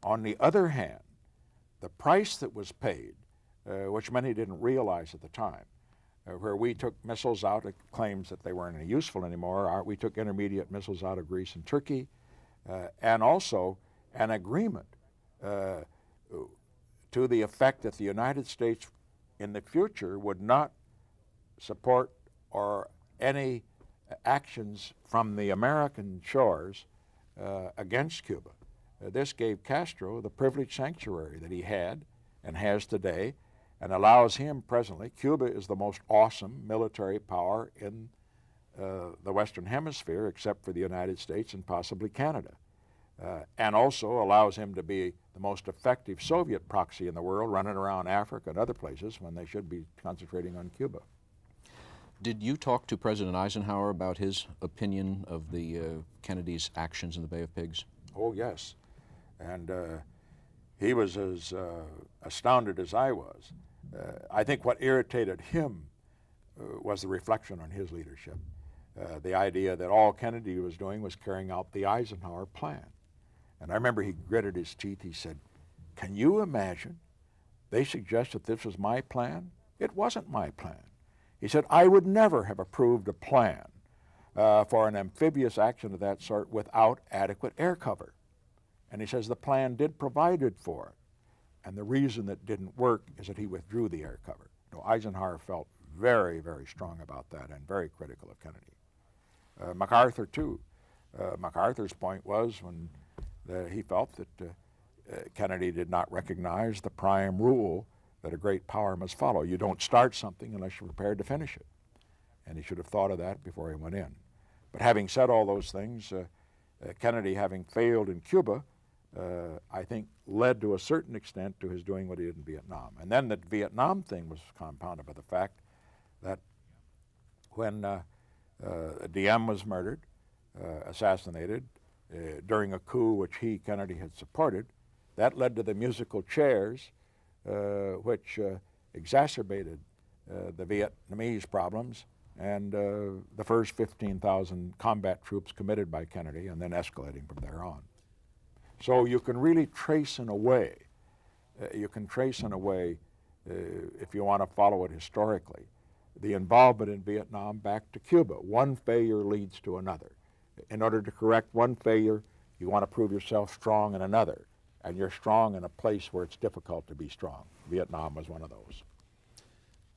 On the other hand, the price that was paid, which many didn't realize at the time, where we took missiles out, it claims that they weren't any useful anymore. We took intermediate missiles out of Greece and Turkey, and also an agreement to the effect that the United States in the future would not support or any actions from the American shores against Cuba. This gave Castro the privileged sanctuary that he had and has today, and allows him presently. Cuba is the most awesome military power in the Western Hemisphere, except for the United States and possibly Canada, and also allows him to be the most effective Soviet proxy in the world, running around Africa and other places when they should be concentrating on Cuba. Did you talk to President Eisenhower about his opinion of the Kennedy's actions in the Bay of Pigs? Oh, yes. And he was as astounded as I was. I think what irritated him was the reflection on his leadership. The idea that all Kennedy was doing was carrying out the Eisenhower plan. And I remember he gritted his teeth. He said, "Can you imagine? They suggest that this was my plan? It wasn't my plan." He said, "I would never have approved a plan for an amphibious action of that sort without adequate air cover." And he says the plan did provided for it. And the reason that didn't work is that he withdrew the air cover. No, Eisenhower felt very, very strong about that and very critical of Kennedy. MacArthur, too. MacArthur's point was when he felt that Kennedy did not recognize the prime rule that a great power must follow. You don't start something unless you're prepared to finish it. And he should have thought of that before he went in. But having said all those things, Kennedy, having failed in Cuba, I think led to a certain extent to his doing what he did in Vietnam. And then the Vietnam thing was compounded by the fact that when Diem was murdered, assassinated, during a coup which Kennedy had supported, that led to the musical chairs, which exacerbated the Vietnamese problems, and the first 15,000 combat troops committed by Kennedy, and then escalating from there on. So you can really trace in a way, if you want to follow it historically, the involvement in Vietnam back to Cuba. One failure leads to another. In order to correct one failure, you want to prove yourself strong in another, and you're strong in a place where it's difficult to be strong. Vietnam was one of those.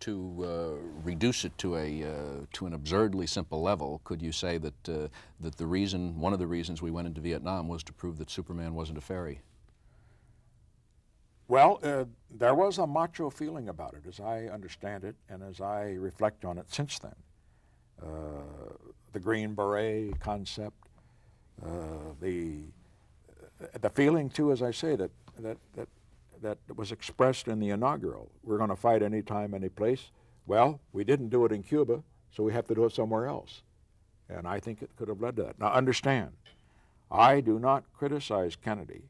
To reduce it to an absurdly simple level, could you say that one of the reasons we went into Vietnam was to prove that Superman wasn't a fairy? Well, there was a macho feeling about it, as I understand it, and as I reflect on it since then. The Green Beret concept, the feeling too, as I say, that was expressed in the inaugural. We're going to fight anytime, any place. Well, we didn't do it in Cuba, so we have to do it somewhere else. And I think it could have led to that. Now, understand, I do not criticize Kennedy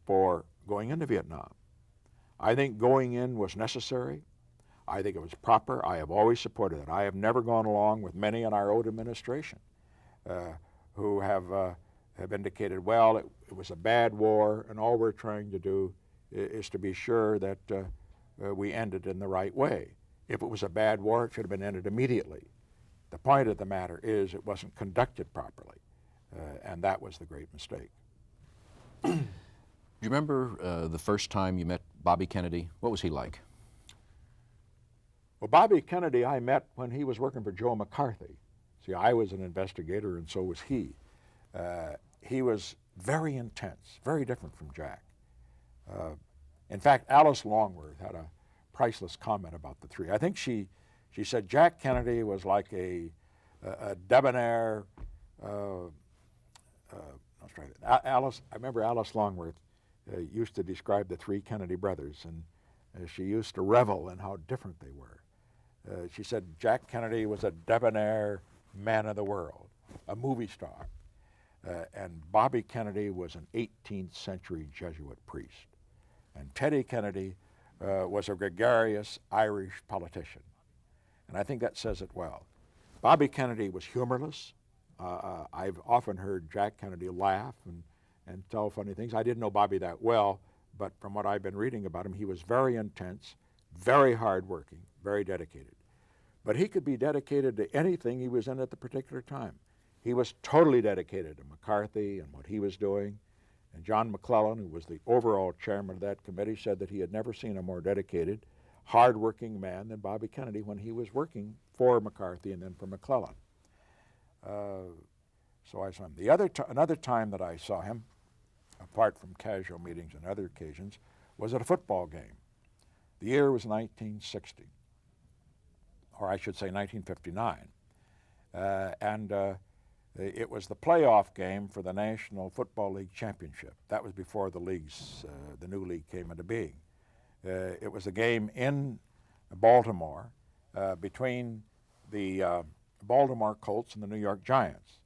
for going into Vietnam. I think going in was necessary. I think it was proper. I have always supported it. I have never gone along with many in our old administration who have indicated, well, it was a bad war, and all we're trying to do is to be sure that we end it in the right way. If it was a bad war, it should have been ended immediately. The point of the matter is it wasn't conducted properly, and that was the great mistake. Do you remember the first time you met Bobby Kennedy? What was he like? Well, Bobby Kennedy I met when he was working for Joe McCarthy. See, I was an investigator, and so was he. He was very intense, very different from Jack. In fact, Alice Longworth had a priceless comment about the three. I think she said Jack Kennedy was like a debonair. Alice, I remember Alice Longworth used to describe the three Kennedy brothers, and she used to revel in how different they were. She said Jack Kennedy was a debonair man of the world, a movie star, and Bobby Kennedy was an 18th century Jesuit priest, and Teddy Kennedy was a gregarious Irish politician. And I think that says it well. Bobby Kennedy was humorless. I've often heard Jack Kennedy laugh and tell funny things. I didn't know Bobby that well, but from what I've been reading about him, he was very intense, very hardworking, very dedicated. But he could be dedicated to anything he was in at the particular time. He was totally dedicated to McCarthy and what he was doing. And John McClellan, who was the overall chairman of that committee, said that he had never seen a more dedicated, hardworking man than Bobby Kennedy when he was working for McCarthy and then for McClellan. So I saw him. Another time that I saw him, apart from casual meetings and other occasions, was at a football game. The year was 1960, or I should say 1959. It was the playoff game for the National Football League Championship. That was before the new league came into being. It was a game in Baltimore between the Baltimore Colts and the New York Giants.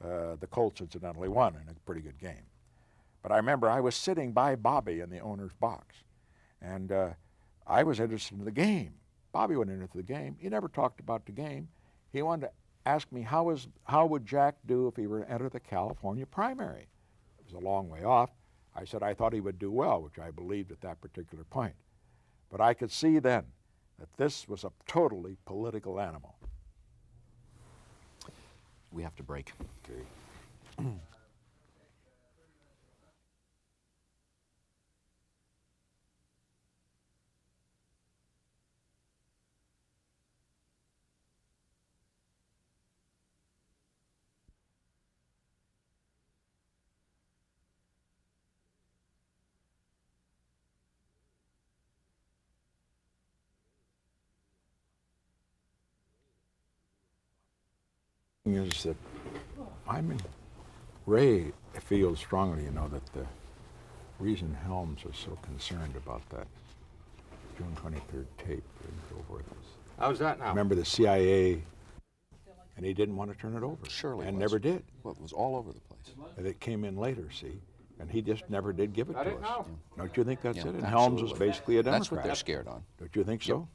The Colts incidentally won in a pretty good game. But I remember I was sitting by Bobby in the owner's box, and I was interested in the game. Bobby went into the game. He never talked about the game. He wanted to ask me how would Jack do if he were to enter the California primary. It was a long way off. I said I thought he would do well, which I believed at that particular point. But I could see then that this was a totally political animal. We have to break. Okay. Is that Ray feels strongly, that the reason Helms was so concerned about that June 23rd tape didn't go over this. How's that now? Remember the CIA, and he didn't want to turn it over. Surely and was. Never did. Well, it was all over the place. And it came in later, see, and he just never did give it Got to it us. now? Don't you think that's Yeah, it? And Helms was absolutely. basically a Democrat. That's what they're scared on. Don't you think so?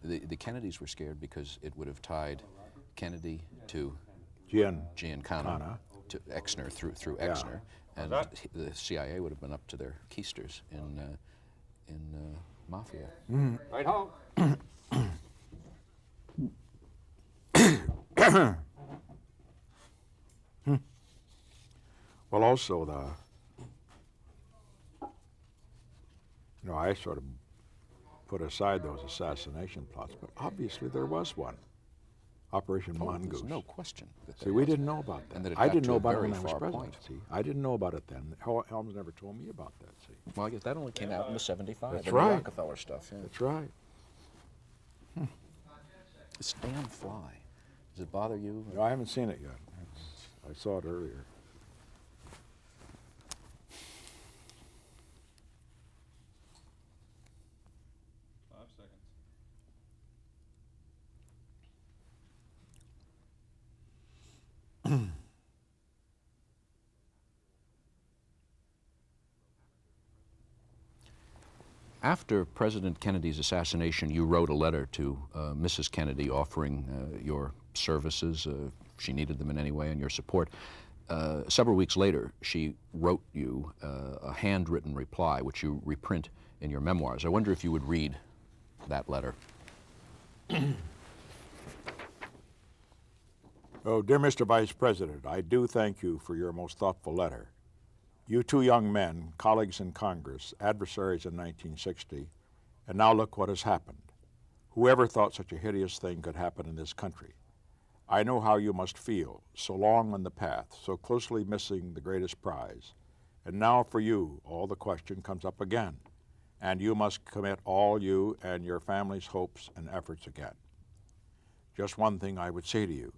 The Kennedys were scared because it would have tied Kennedy to Giancana. to Exner through Exner, and the CIA would have been up to their keisters in mafia. Right home. Well, also I sort of put aside those assassination plots, but obviously there was one. Operation Oh, Mongoose. there's no question. That See, there we was. didn't know about that. And that it I got didn't to know a about it very when I was far president. point. See, I didn't know about it then. Helms never told me about that. See, Well, I guess that only came out in the '75. That's in right. The Rockefeller stuff. Yeah. that's right. This damn fly. Does it bother you? No, I haven't seen it yet. I saw it earlier. After President Kennedy's assassination, you wrote a letter to Mrs. Kennedy offering your services. She needed them in any way and your support. Several weeks later, she wrote you a handwritten reply, which you reprint in your memoirs. I wonder if you would read that letter. Oh, dear Mr. Vice President, I do thank you for your most thoughtful letter. You two young men, colleagues in Congress, adversaries in 1960, and now look what has happened. Whoever thought such a hideous thing could happen in this country? I know how you must feel, so long on the path, so closely missing the greatest prize. And now for you, all the question comes up again, and you must commit all you and your family's hopes and efforts again. Just one thing I would say to you.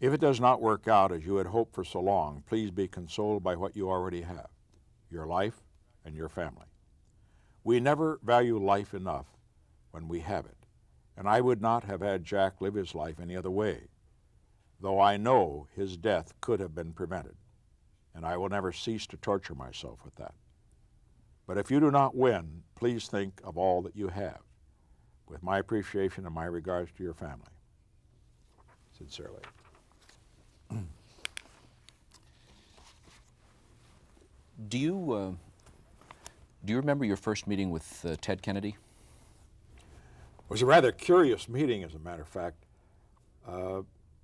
If it does not work out as you had hoped for so long, please be consoled by what you already have, your life and your family. We never value life enough when we have it, and I would not have had Jack live his life any other way, though I know his death could have been prevented, and I will never cease to torture myself with that. But if you do not win, please think of all that you have, with my appreciation and my regards to your family. Sincerely. Do you remember your first meeting with Ted Kennedy? It was a rather curious meeting, as a matter of fact.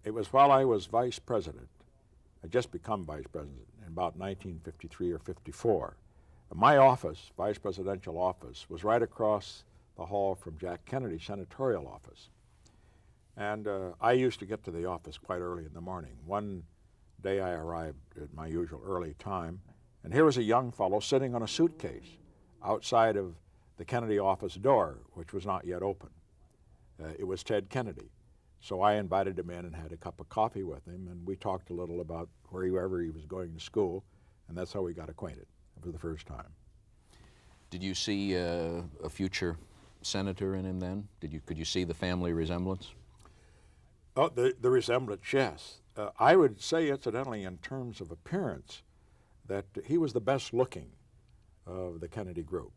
It was while I was vice president. I'd just become vice president in about 1953 or 54. My office, vice presidential office, was right across the hall from Jack Kennedy's senatorial office. And I used to get to the office quite early in the morning. One day I arrived at my usual early time, and here was a young fellow sitting on a suitcase outside of the Kennedy office door, which was not yet open. It was Ted Kennedy. So I invited him in and had a cup of coffee with him, and we talked a little about wherever he was going to school, and that's how we got acquainted for the first time. Did you see a future senator in him then? Could you see the family resemblance? Oh, the resemblance, yes. I would say, incidentally, in terms of appearance, that he was the best looking of the Kennedy group.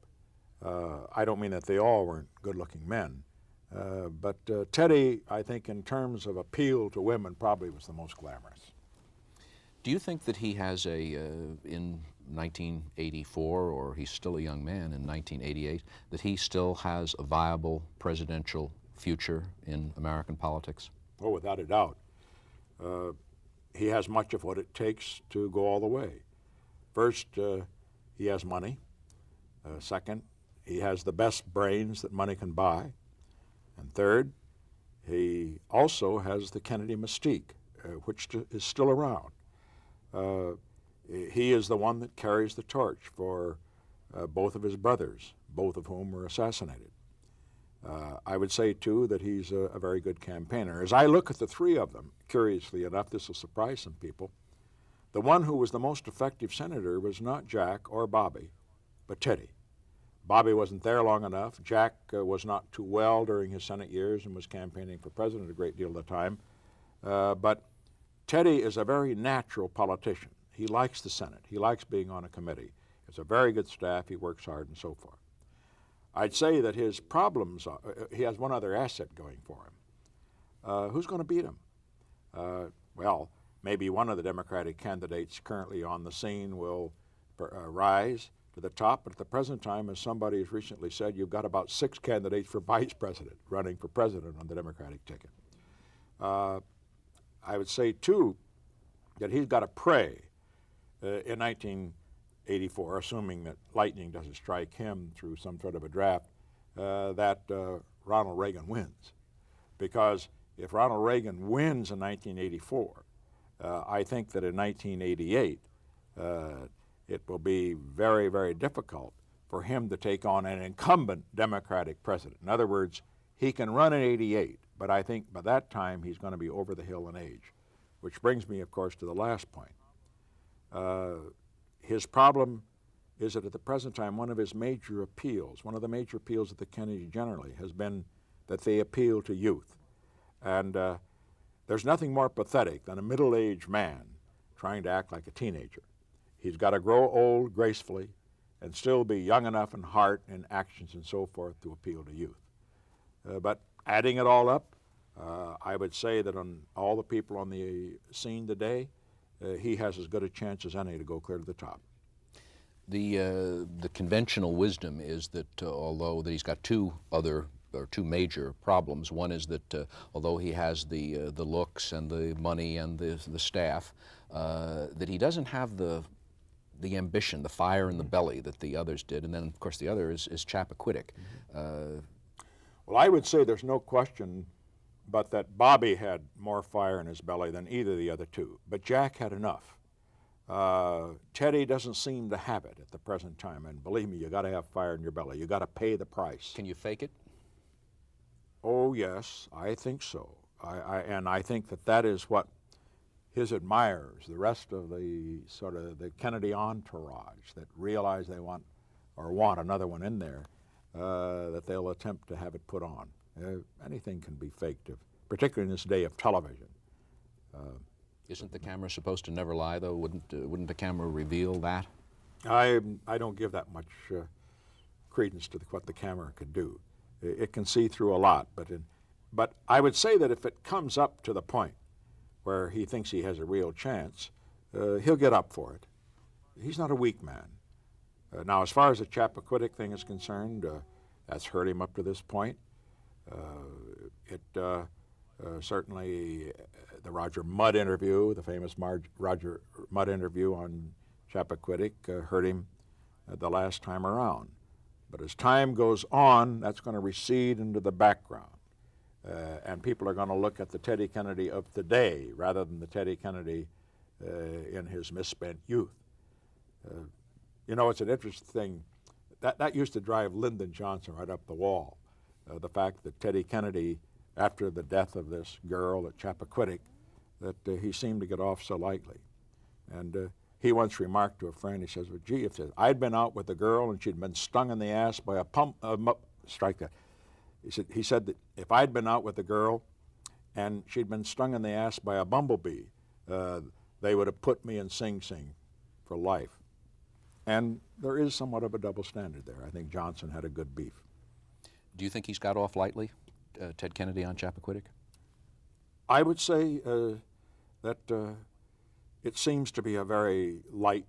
I don't mean that they all weren't good-looking men, but Teddy, I think, in terms of appeal to women, probably was the most glamorous. Do you think that he has in 1984, or he's still a young man in 1988, that he still has a viable presidential future in American politics? Oh, without a doubt. He has much of what it takes to go all the way. First, he has money. Second, he has the best brains that money can buy. And third, he also has the Kennedy mystique, which is still around. He is the one that carries the torch for both of his brothers, both of whom were assassinated. I would say, too, that he's a very good campaigner. As I look at the three of them, curiously enough, this will surprise some people, the one who was the most effective senator was not Jack or Bobby, but Teddy. Bobby wasn't there long enough. Jack was not too well during his Senate years and was campaigning for president a great deal of the time. But Teddy is a very natural politician. He likes the Senate. He likes being on a committee. He has a very good staff. He works hard and so forth. I'd say that his problems, he has one other asset going for him. Who's going to beat him? Well, maybe one of the Democratic candidates currently on the scene will rise to the top, but at the present time, as somebody has recently said, you've got about 6 candidates for vice president running for president on the Democratic ticket. I would say, too, that he's got to pray in 1984, assuming that lightning doesn't strike him through some sort of a draft, that Ronald Reagan wins. Because if Ronald Reagan wins in 1984, I think that in 1988 it will be very, very difficult for him to take on an incumbent Democratic president. In other words, he can run in 88, but I think by that time he's going to be over the hill in age, which brings me, of course, to the last point. His problem is that at the present time, one of the major appeals of the Kennedys generally has been that they appeal to youth. And there's nothing more pathetic than a middle-aged man trying to act like a teenager. He's got to grow old gracefully and still be young enough in heart and actions and so forth to appeal to youth. But adding it all up, I would say that on all the people on the scene today, he has as good a chance as any to go clear to the top. The conventional wisdom is that although that he's got two major problems. One is that although he has the looks and the money and the staff, that he doesn't have the ambition, the fire in the belly that the others did. And then, of course, the other is Chappaquiddick. Well, I would say there's no question but that Bobby had more fire in his belly than either of the other two. But Jack had enough. Teddy doesn't seem to have it at the present time. And believe me, you got to have fire in your belly. You got to pay the price. Can you fake it? Oh, yes, I think so. And I think that is what his admirers, the rest of the sort of the Kennedy entourage that realize they want another one in there, that they'll attempt to have it put on. Anything can be faked, particularly in this day of television. Isn't the camera supposed to never lie, though? Wouldn't the camera reveal that? I don't give that much credence to what the camera could do. It can see through a lot, but I would say that if it comes up to the point where he thinks he has a real chance, he'll get up for it. He's not a weak man. Now, as far as the Chappaquiddick thing is concerned, that's hurt him up to this point. Certainly, the Roger Mudd interview, the famous Roger Mudd interview on Chappaquiddick, hurt him the last time around. But as time goes on, that's going to recede into the background. And people are going to look at the Teddy Kennedy of today rather than the Teddy Kennedy in his misspent youth. You know, it's an interesting thing. That used to drive Lyndon Johnson right up the wall. The fact that Teddy Kennedy, after the death of this girl at Chappaquiddick, that he seemed to get off so lightly. And he once remarked to a friend, he says, well, gee, if I'd been out with a girl and she'd been stung in the ass by strike that. He said that if I'd been out with a girl and she'd been stung in the ass by a bumblebee, they would have put me in Sing Sing for life. And there is somewhat of a double standard there. I think Johnson had a good beef. Do you think he's got off lightly, Ted Kennedy on Chappaquiddick? I would say that it seems to be a very light,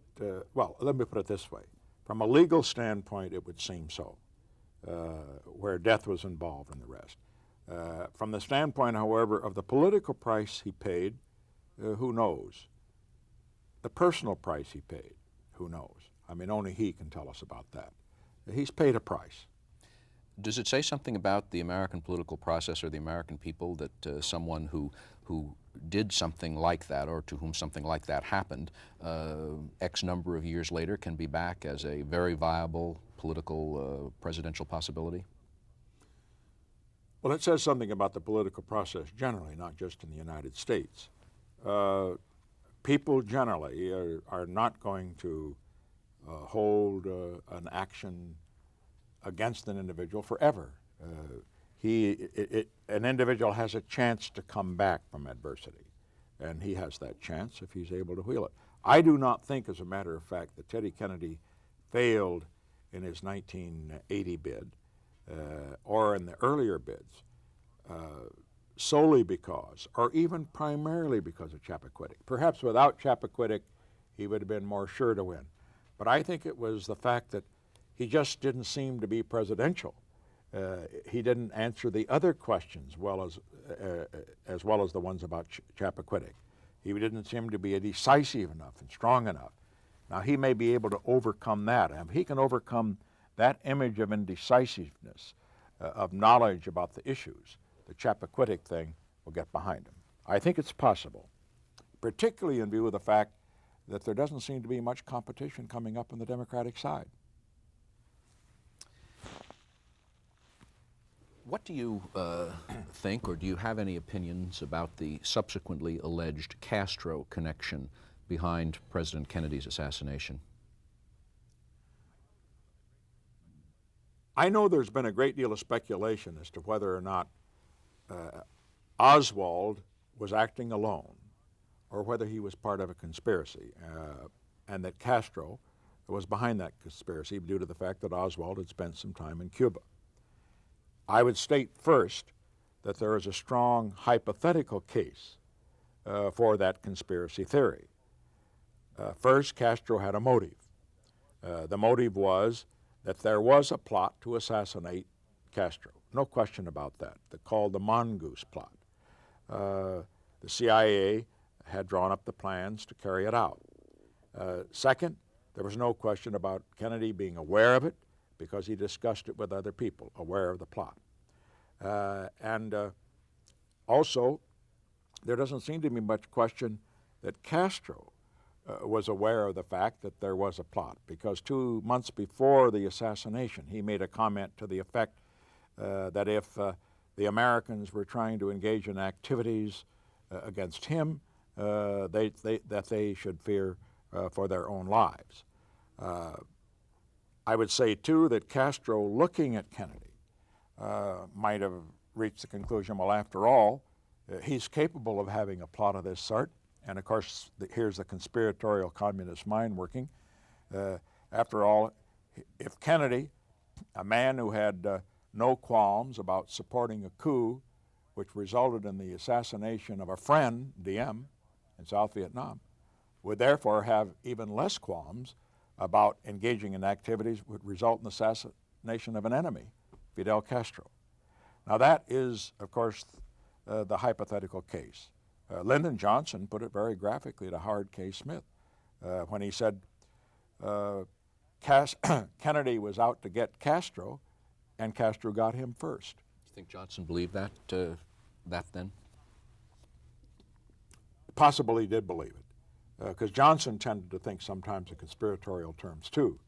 well, let me put it this way. From a legal standpoint, it would seem so, where death was involved and the rest. From the standpoint, however, of the political price he paid, who knows? The personal price he paid, who knows? I mean, only he can tell us about that. He's paid a price. Does it say something about the American political process or the American people that someone who did something like that or to whom something like that happened X number of years later can be back as a very viable political presidential possibility? Well, it says something about the political process generally, not just in the United States. People generally are not going to hold an action against an individual forever. An individual has a chance to come back from adversity, and he has that chance if he's able to wheel it. I do not think, as a matter of fact, that Teddy Kennedy failed in his 1980 bid or in the earlier bids solely because, or even primarily because of Chappaquiddick. Perhaps without Chappaquiddick, he would have been more sure to win. But I think it was the fact that he just didn't seem to be presidential. He didn't answer the other questions as well as the ones about Chappaquiddick. He didn't seem to be decisive enough and strong enough. Now, he may be able to overcome that. And if he can overcome that image of indecisiveness, of knowledge about the issues, the Chappaquiddick thing will get behind him. I think it's possible, particularly in view of the fact that there doesn't seem to be much competition coming up on the Democratic side. What do you think, or do you have any opinions about the subsequently alleged Castro connection behind President Kennedy's assassination? I know there's been a great deal of speculation as to whether or not Oswald was acting alone or whether he was part of a conspiracy, and that Castro was behind that conspiracy due to the fact that Oswald had spent some time in Cuba. I would state first that there is a strong hypothetical case for that conspiracy theory. First, Castro had a motive. The motive was that there was a plot to assassinate Castro. No question about that. They're called the Mongoose Plot. The CIA had drawn up the plans to carry it out. Second, there was no question about Kennedy being aware of it because he discussed it with other people, aware of the plot. Also, there doesn't seem to be much question that Castro was aware of the fact that there was a plot, because 2 months before the assassination, he made a comment to the effect that if the Americans were trying to engage in activities against him, that they should fear for their own lives. I would say, too, that Castro, looking at Kennedy, might have reached the conclusion, well, after all, he's capable of having a plot of this sort. And of course, here's the conspiratorial communist mind working. After all, if Kennedy, a man who had no qualms about supporting a coup which resulted in the assassination of a friend, Diem, in South Vietnam, would therefore have even less qualms about engaging in activities that would result in the assassination of an enemy, Fidel Castro. Now that is, of course, the hypothetical case. Lyndon Johnson put it very graphically to Howard K. Smith when he said Kennedy was out to get Castro, and Castro got him first. You think Johnson believed that then? Possibly he did believe it, because Johnson tended to think sometimes in conspiratorial terms too.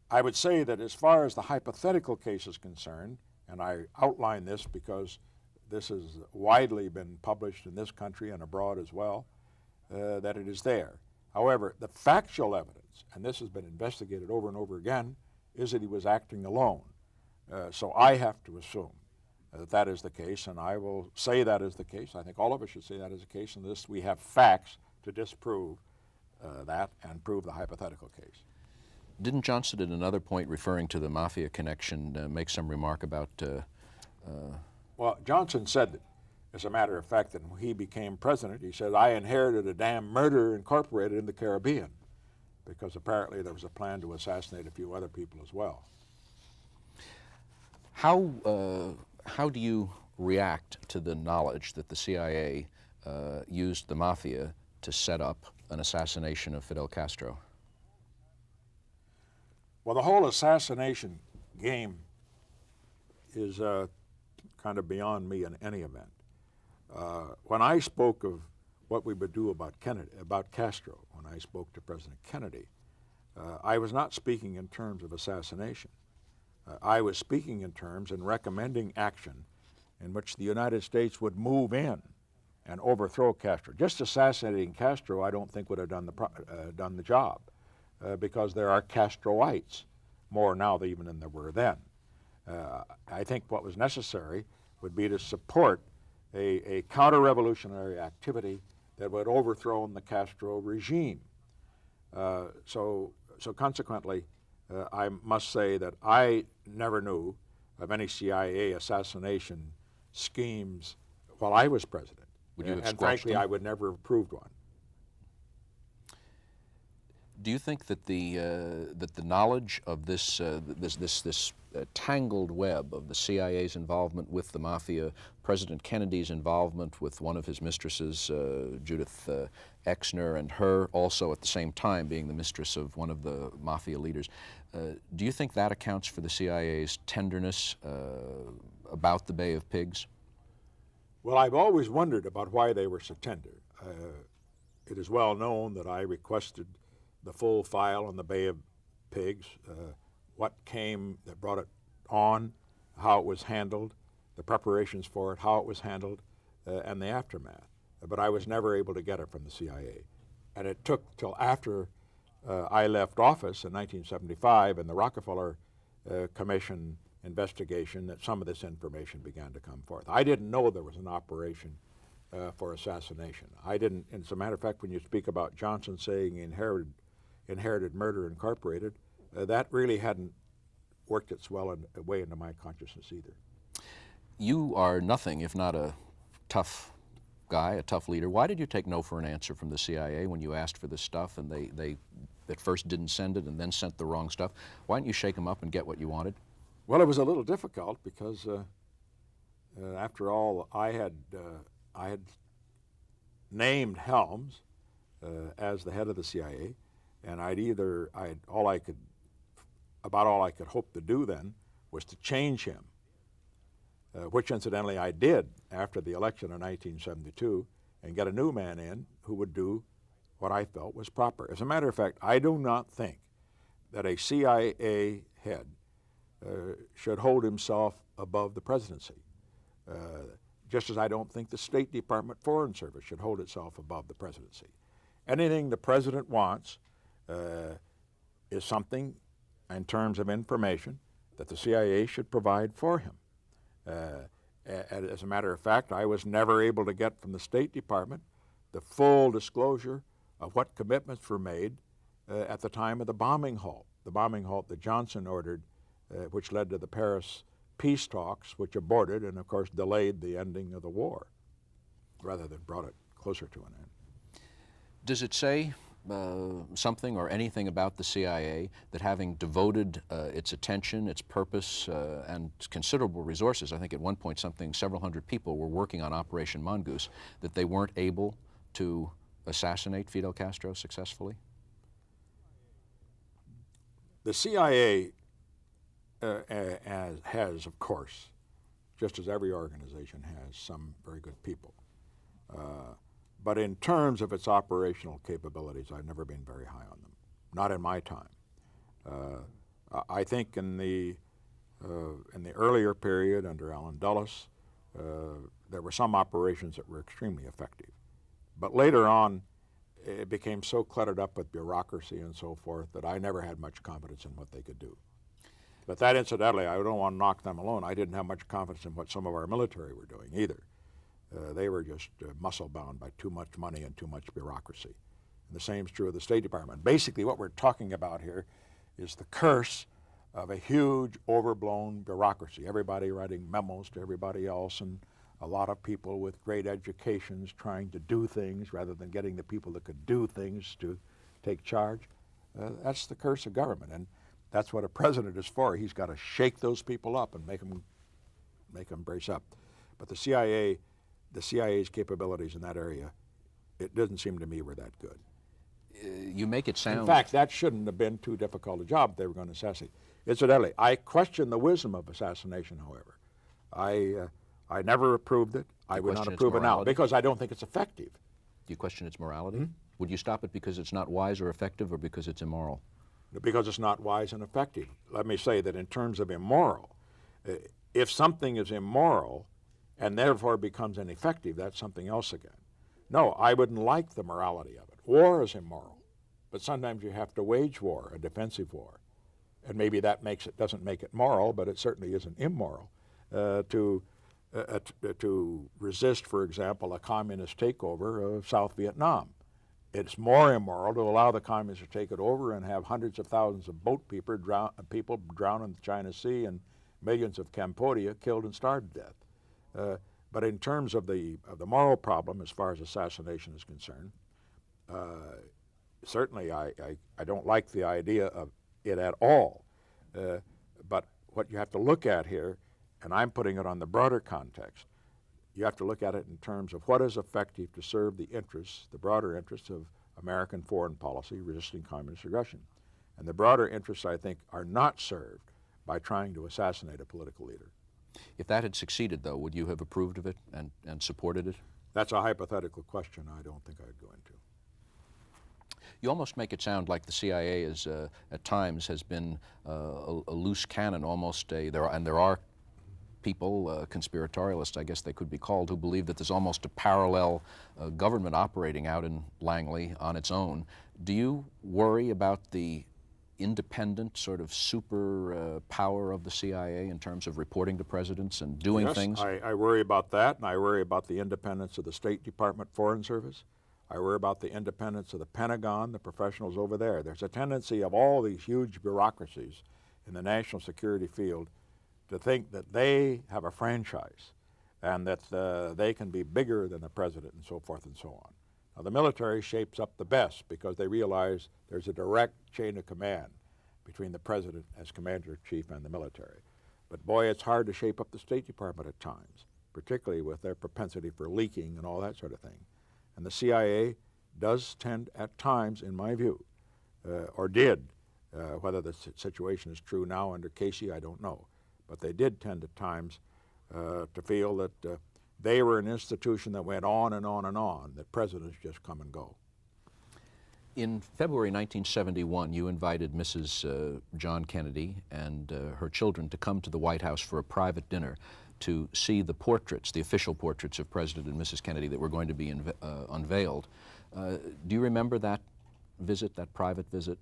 I would say that as far as the hypothetical case is concerned, and I outline this because this has widely been published in this country and abroad as well, that it is there. However, the factual evidence, and this has been investigated over and over again, is that he was acting alone. So I have to assume that that is the case, and I will say that is the case. I think all of us should say that is the case, and this we have facts to disprove that and prove the hypothetical case. Didn't Johnson, at another point referring to the mafia connection, make some remark about... Well, Johnson said, as a matter of fact, that when he became president, he said, I inherited a damn murder incorporated in the Caribbean, because apparently there was a plan to assassinate a few other people as well. How do you react to the knowledge that the CIA used the mafia to set up an assassination of Fidel Castro? Well, the whole assassination game is kind of beyond me in any event. When I spoke of what we would do about Castro, when I spoke to President Kennedy, I was not speaking in terms of assassination. I was speaking in terms and recommending action in which the United States would move in and overthrow Castro. Just assassinating Castro, I don't think would have done the job, because there are Castroites more now even than there were then. I think what was necessary would be to support a counter-revolutionary activity that would overthrow the Castro regime. So consequently, I must say that I never knew of any CIA assassination schemes while I was president. Would you have and squelched frankly, them? I would never have approved one. Do you think that the knowledge of this tangled web of the CIA's involvement with the mafia, President Kennedy's involvement with one of his mistresses, Judith Exner, and her also at the same time being the mistress of one of the mafia leaders, do you think that accounts for the CIA's tenderness about the Bay of Pigs? Well, I've always wondered about why they were so tender. It is well known that I requested the full file on the Bay of Pigs, what came that brought it on, how it was handled, the preparations for it, how it was handled, and the aftermath. But I was never able to get it from the CIA. And it took till after I left office in 1975 and the Rockefeller Commission investigation that some of this information began to come forth. I didn't know there was an operation for assassination. I didn't, and as a matter of fact, when you speak about Johnson saying inherited murder incorporated, that really hadn't worked its way into my consciousness either. You are nothing if not a tough guy, a tough leader. Why did you take no for an answer from the CIA when you asked for this stuff and they at first didn't send it and then sent the wrong stuff? Why didn't you shake them up and get what you wanted? Well, it was a little difficult because after all, I had named Helms as the head of the CIA, and all I could hope to do then was to change him, which incidentally I did after the election in 1972, and get a new man in who would do what I felt was proper. As a matter of fact, I do not think that a CIA head should hold himself above the presidency, just as I don't think the State Department Foreign Service should hold itself above the presidency. Anything the president wants is something in terms of information that the CIA should provide for him. As a matter of fact, I was never able to get from the State Department the full disclosure of what commitments were made at the time of the bombing halt that Johnson ordered, which led to the Paris peace talks, which aborted and, of course, delayed the ending of the war rather than brought it closer to an end. Does it say something or anything about the CIA that having devoted its attention, its purpose, and considerable resources, I think at one point several hundred people were working on Operation Mongoose, that they weren't able to assassinate Fidel Castro successfully? The CIA has, of course, just as every organization has, some very good people. But in terms of its operational capabilities, I've never been very high on them, not in my time. I think in the earlier period under Allen Dulles, there were some operations that were extremely effective. But later on, it became so cluttered up with bureaucracy and so forth that I never had much confidence in what they could do. But that, incidentally, I don't want to knock them alone. I didn't have much confidence in what some of our military were doing either. They were just muscle-bound by too much money and too much bureaucracy. And the same is true of the State Department. Basically, what we're talking about here is the curse of a huge, overblown bureaucracy. Everybody writing memos to everybody else, and a lot of people with great educations trying to do things rather than getting the people that could do things to take charge. That's the curse of government, and that's what a president is for. He's got to shake those people up and make them brace up. But the CIA's capabilities in that area, it doesn't seem to me were that good. You make it sound... In fact, that shouldn't have been too difficult a job if they were going to assassinate. Incidentally, I question the wisdom of assassination, however. I never approved it. I would not approve it now because I don't think it's effective. Do you question its morality? Would you stop it because it's not wise or effective, or because it's immoral? Because it's not wise and effective. Let me say that in terms of immoral, if something is immoral and therefore becomes ineffective, that's something else again. No, I wouldn't like the morality of it. War is immoral, but sometimes you have to wage war, a defensive war. And maybe that doesn't make it moral, but it certainly isn't immoral to resist, for example, a communist takeover of South Vietnam. It's more immoral to allow the communists to take it over and have hundreds of thousands of boat people drown in the China Sea and millions of Cambodia killed and starved to death. But in terms of the moral problem, as far as assassination is concerned, certainly I don't like the idea of it at all. But what you have to look at here, and I'm putting it on the broader context, you have to look at it in terms of what is effective to serve the interests, the broader interests of American foreign policy resisting communist aggression. And the broader interests, I think, are not served by trying to assassinate a political leader. If that had succeeded, though, would you have approved of it and supported it? That's a hypothetical question I don't think I'd go into. You almost make it sound like the CIA is, at times, has been a loose cannon, almost there are people, conspiratorialists, I guess they could be called, who believe that there's almost a parallel government operating out in Langley on its own. Do you worry about the independent sort of super power of the CIA in terms of reporting to presidents and doing things? Yes, I worry about that, and I worry about the independence of the State Department Foreign Service. I worry about the independence of the Pentagon, the professionals over there. There's a tendency of all these huge bureaucracies in the national security field to think that they have a franchise and that they can be bigger than the president and so forth and so on. Now, the military shapes up the best because they realize there's a direct chain of command between the president as commander-in-chief and the military. But boy, it's hard to shape up the State Department at times, particularly with their propensity for leaking and all that sort of thing. And the CIA does tend at times, in my view, or did, whether the situation is true now under Casey, I don't know, but they did tend at times to feel that they were an institution that went on and on and on, that presidents just come and go. In February 1971, you invited Mrs. John Kennedy and her children to come to the White House for a private dinner to see the portraits, the official portraits of President and Mrs. Kennedy that were going to be unveiled. Do you remember that visit, that private visit?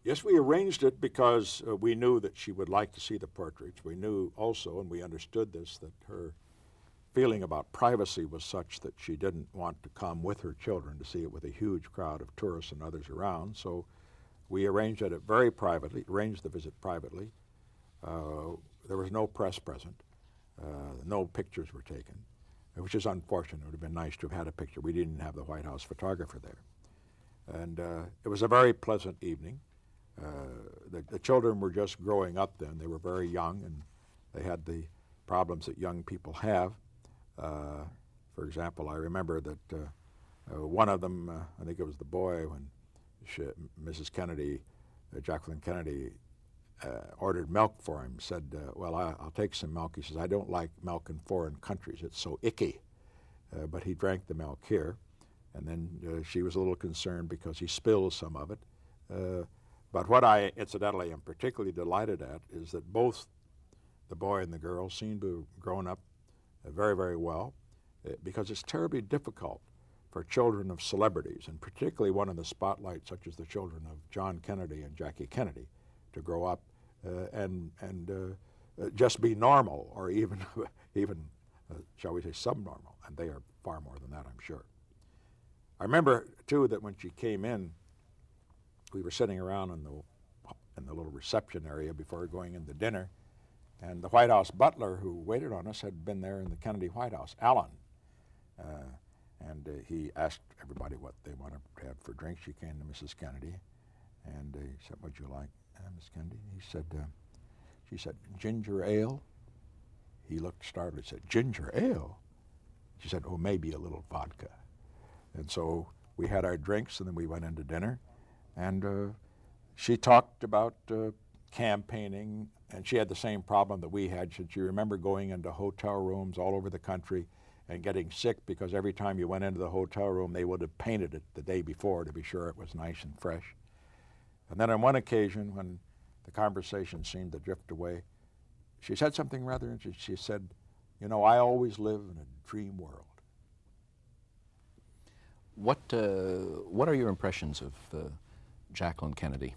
Yes, we arranged it because we knew that she would like to see the portraits. We knew also, and we understood this, that her feeling about privacy was such that she didn't want to come with her children to see it with a huge crowd of tourists and others around. So we arranged it very privately, arranged the visit privately. There was no press present. No pictures were taken, which is unfortunate. It would have been nice to have had a picture. We didn't have the White House photographer there. And it was a very pleasant evening. The children were just growing up then. They were very young, and they had the problems that young people have. For example, I remember that one of them, I think it was the boy, when Mrs. Kennedy, Jacqueline Kennedy, ordered milk for him, said, well, I'll take some milk. He says, I don't like milk in foreign countries. It's so icky. But he drank the milk here. And then she was a little concerned because he spilled some of it. But what I, incidentally, am particularly delighted at is that both the boy and the girl seem to have grown up very, very well, because it's terribly difficult for children of celebrities, and particularly one in the spotlight, such as the children of John Kennedy and Jackie Kennedy, to grow up and just be normal, or even shall we say, subnormal, and they are far more than that, I'm sure. I remember, too, that when she came in, we were sitting around in the little reception area before going into dinner, and the White House butler who waited on us had been there in the Kennedy White House, Allen. And he asked everybody what they wanted to have for drinks. She came to Mrs. Kennedy, and he said, what'd you like, Miss Kennedy? She said, ginger ale. He looked startled. He said, ginger ale? She said, oh, maybe a little vodka. And so we had our drinks, and then we went into dinner. And she talked about campaigning, and she had the same problem that we had. Should you remember going into hotel rooms all over the country and getting sick because every time you went into the hotel room, they would have painted it the day before to be sure it was nice and fresh. And then on one occasion, when the conversation seemed to drift away, she said something rather interesting. She said, you know, I always live in a dream world. What are your impressions of Jacqueline Kennedy?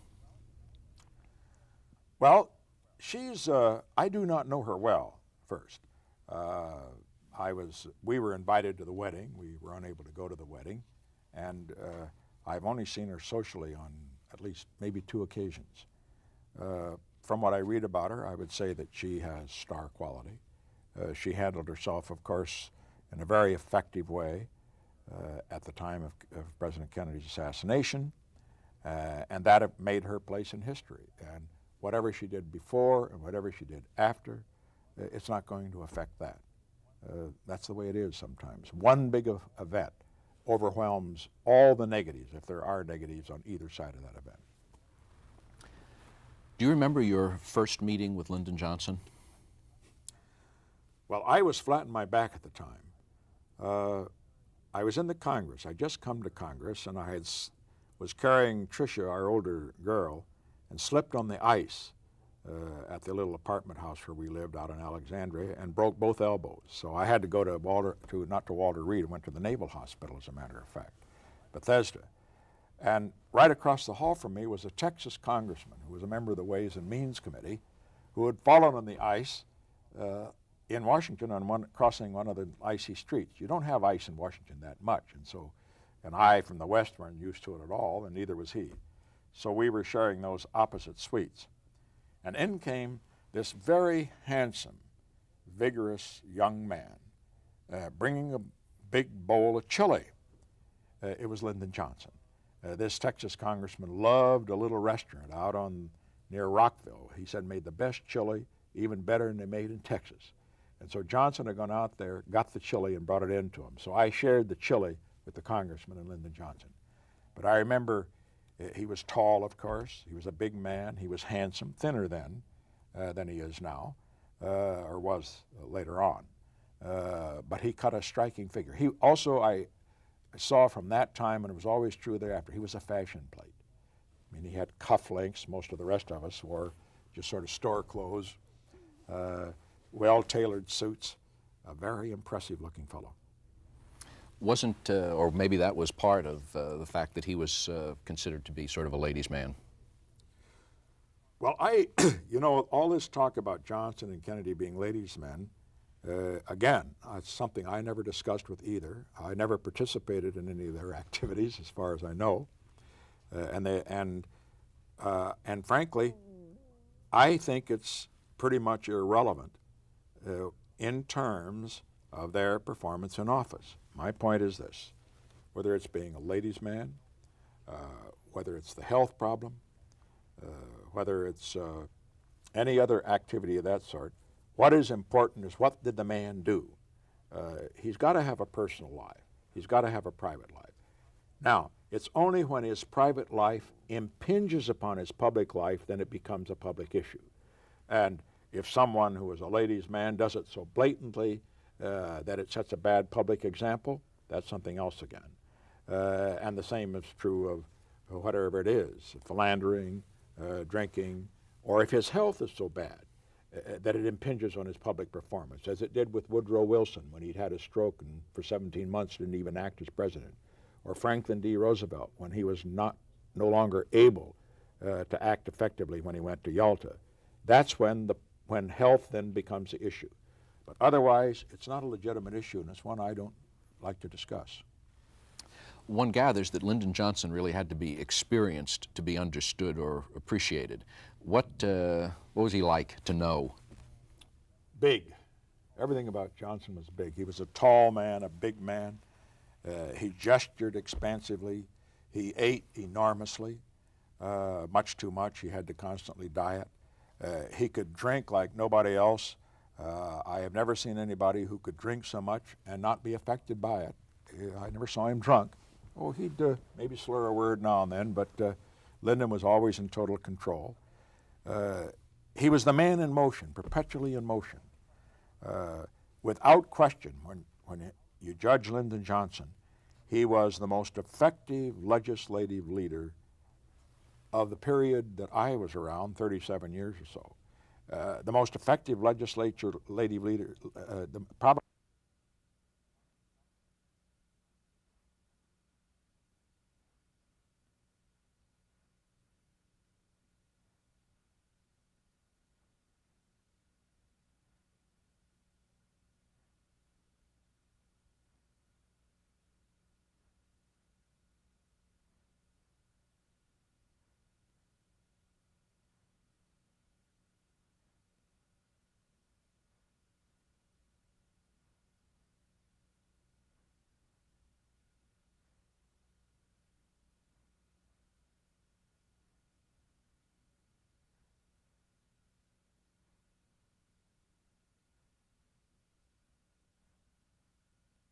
Well, I do not know her well, first. We were invited to the wedding. We were unable to go to the wedding. And I've only seen her socially on at least maybe 2 occasions. From what I read about her, I would say that she has star quality. She handled herself, of course, in a very effective way at the time of President Kennedy's assassination, and that made her place in history. And whatever she did before and whatever she did after, it's not going to affect that. That's the way it is sometimes. One big event overwhelms all the negatives, if there are negatives on either side of that event. Do you remember your first meeting with Lyndon Johnson? Well, I was flat on my back at the time. I was in the Congress. I'd just come to Congress, and was carrying Tricia, our older girl, and slipped on the ice at the little apartment house where we lived out in Alexandria and broke both elbows. So I had to go to not to Walter Reed, I went to the Naval Hospital, as a matter of fact, Bethesda. And right across the hall from me was a Texas congressman who was a member of the Ways and Means Committee, who had fallen on the ice in Washington crossing one of the icy streets. You don't have ice in Washington that much, and I from the West weren't used to it at all, and neither was he. So we were sharing those opposite suites. And in came this very handsome, vigorous young man, bringing a big bowl of chili. It was Lyndon Johnson. This Texas congressman loved a little restaurant out near Rockville. He said made the best chili, even better than they made in Texas. And so Johnson had gone out there, got the chili, and brought it in to him. So I shared the chili with the congressman and Lyndon Johnson. But I remember he was tall, of course. He was a big man. He was handsome, thinner then than he is now, or was later on. But he cut a striking figure. He also, I saw from that time, and it was always true thereafter, he was a fashion plate. I mean, he had cufflinks. Most of the rest of us wore just sort of store clothes, well-tailored suits. A very impressive-looking fellow. Wasn't, or maybe that was part of the fact that he was considered to be sort of a ladies' man? Well, all this talk about Johnson and Kennedy being ladies' men, again, it's something I never discussed with either. I never participated in any of their activities, as far as I know, and frankly, I think it's pretty much irrelevant in terms of their performance in office. My point is this: whether it's being a ladies' man, whether it's the health problem, whether it's any other activity of that sort, what is important is what did the man do? He's got to have a personal life. He's got to have a private life. Now, it's only when his private life impinges upon his public life then it becomes a public issue. And if someone who is a ladies' man does it so blatantly that it sets a bad public example, that's something else again. And the same is true of whatever it is, philandering, drinking, or if his health is so bad that it impinges on his public performance, as it did with Woodrow Wilson when he'd had a stroke and for 17 months didn't even act as president, or Franklin D. Roosevelt when he was no longer able to act effectively when he went to Yalta. That's when health then becomes the issue. But otherwise, it's not a legitimate issue, and it's one I don't like to discuss. One gathers that Lyndon Johnson really had to be experienced to be understood or appreciated. What was he like to know? Big. Everything about Johnson was big. He was a tall man, a big man. He gestured expansively. He ate enormously, much too much. He had to constantly diet. He could drink like nobody else. I have never seen anybody who could drink so much and not be affected by it. I never saw him drunk. Oh, he'd maybe slur a word now and then, but Lyndon was always in total control. He was the man in motion, perpetually in motion. Without question, when you judge Lyndon Johnson, he was the most effective legislative leader of the period that I was around, 37 years or so. The most effective legislative leader, probably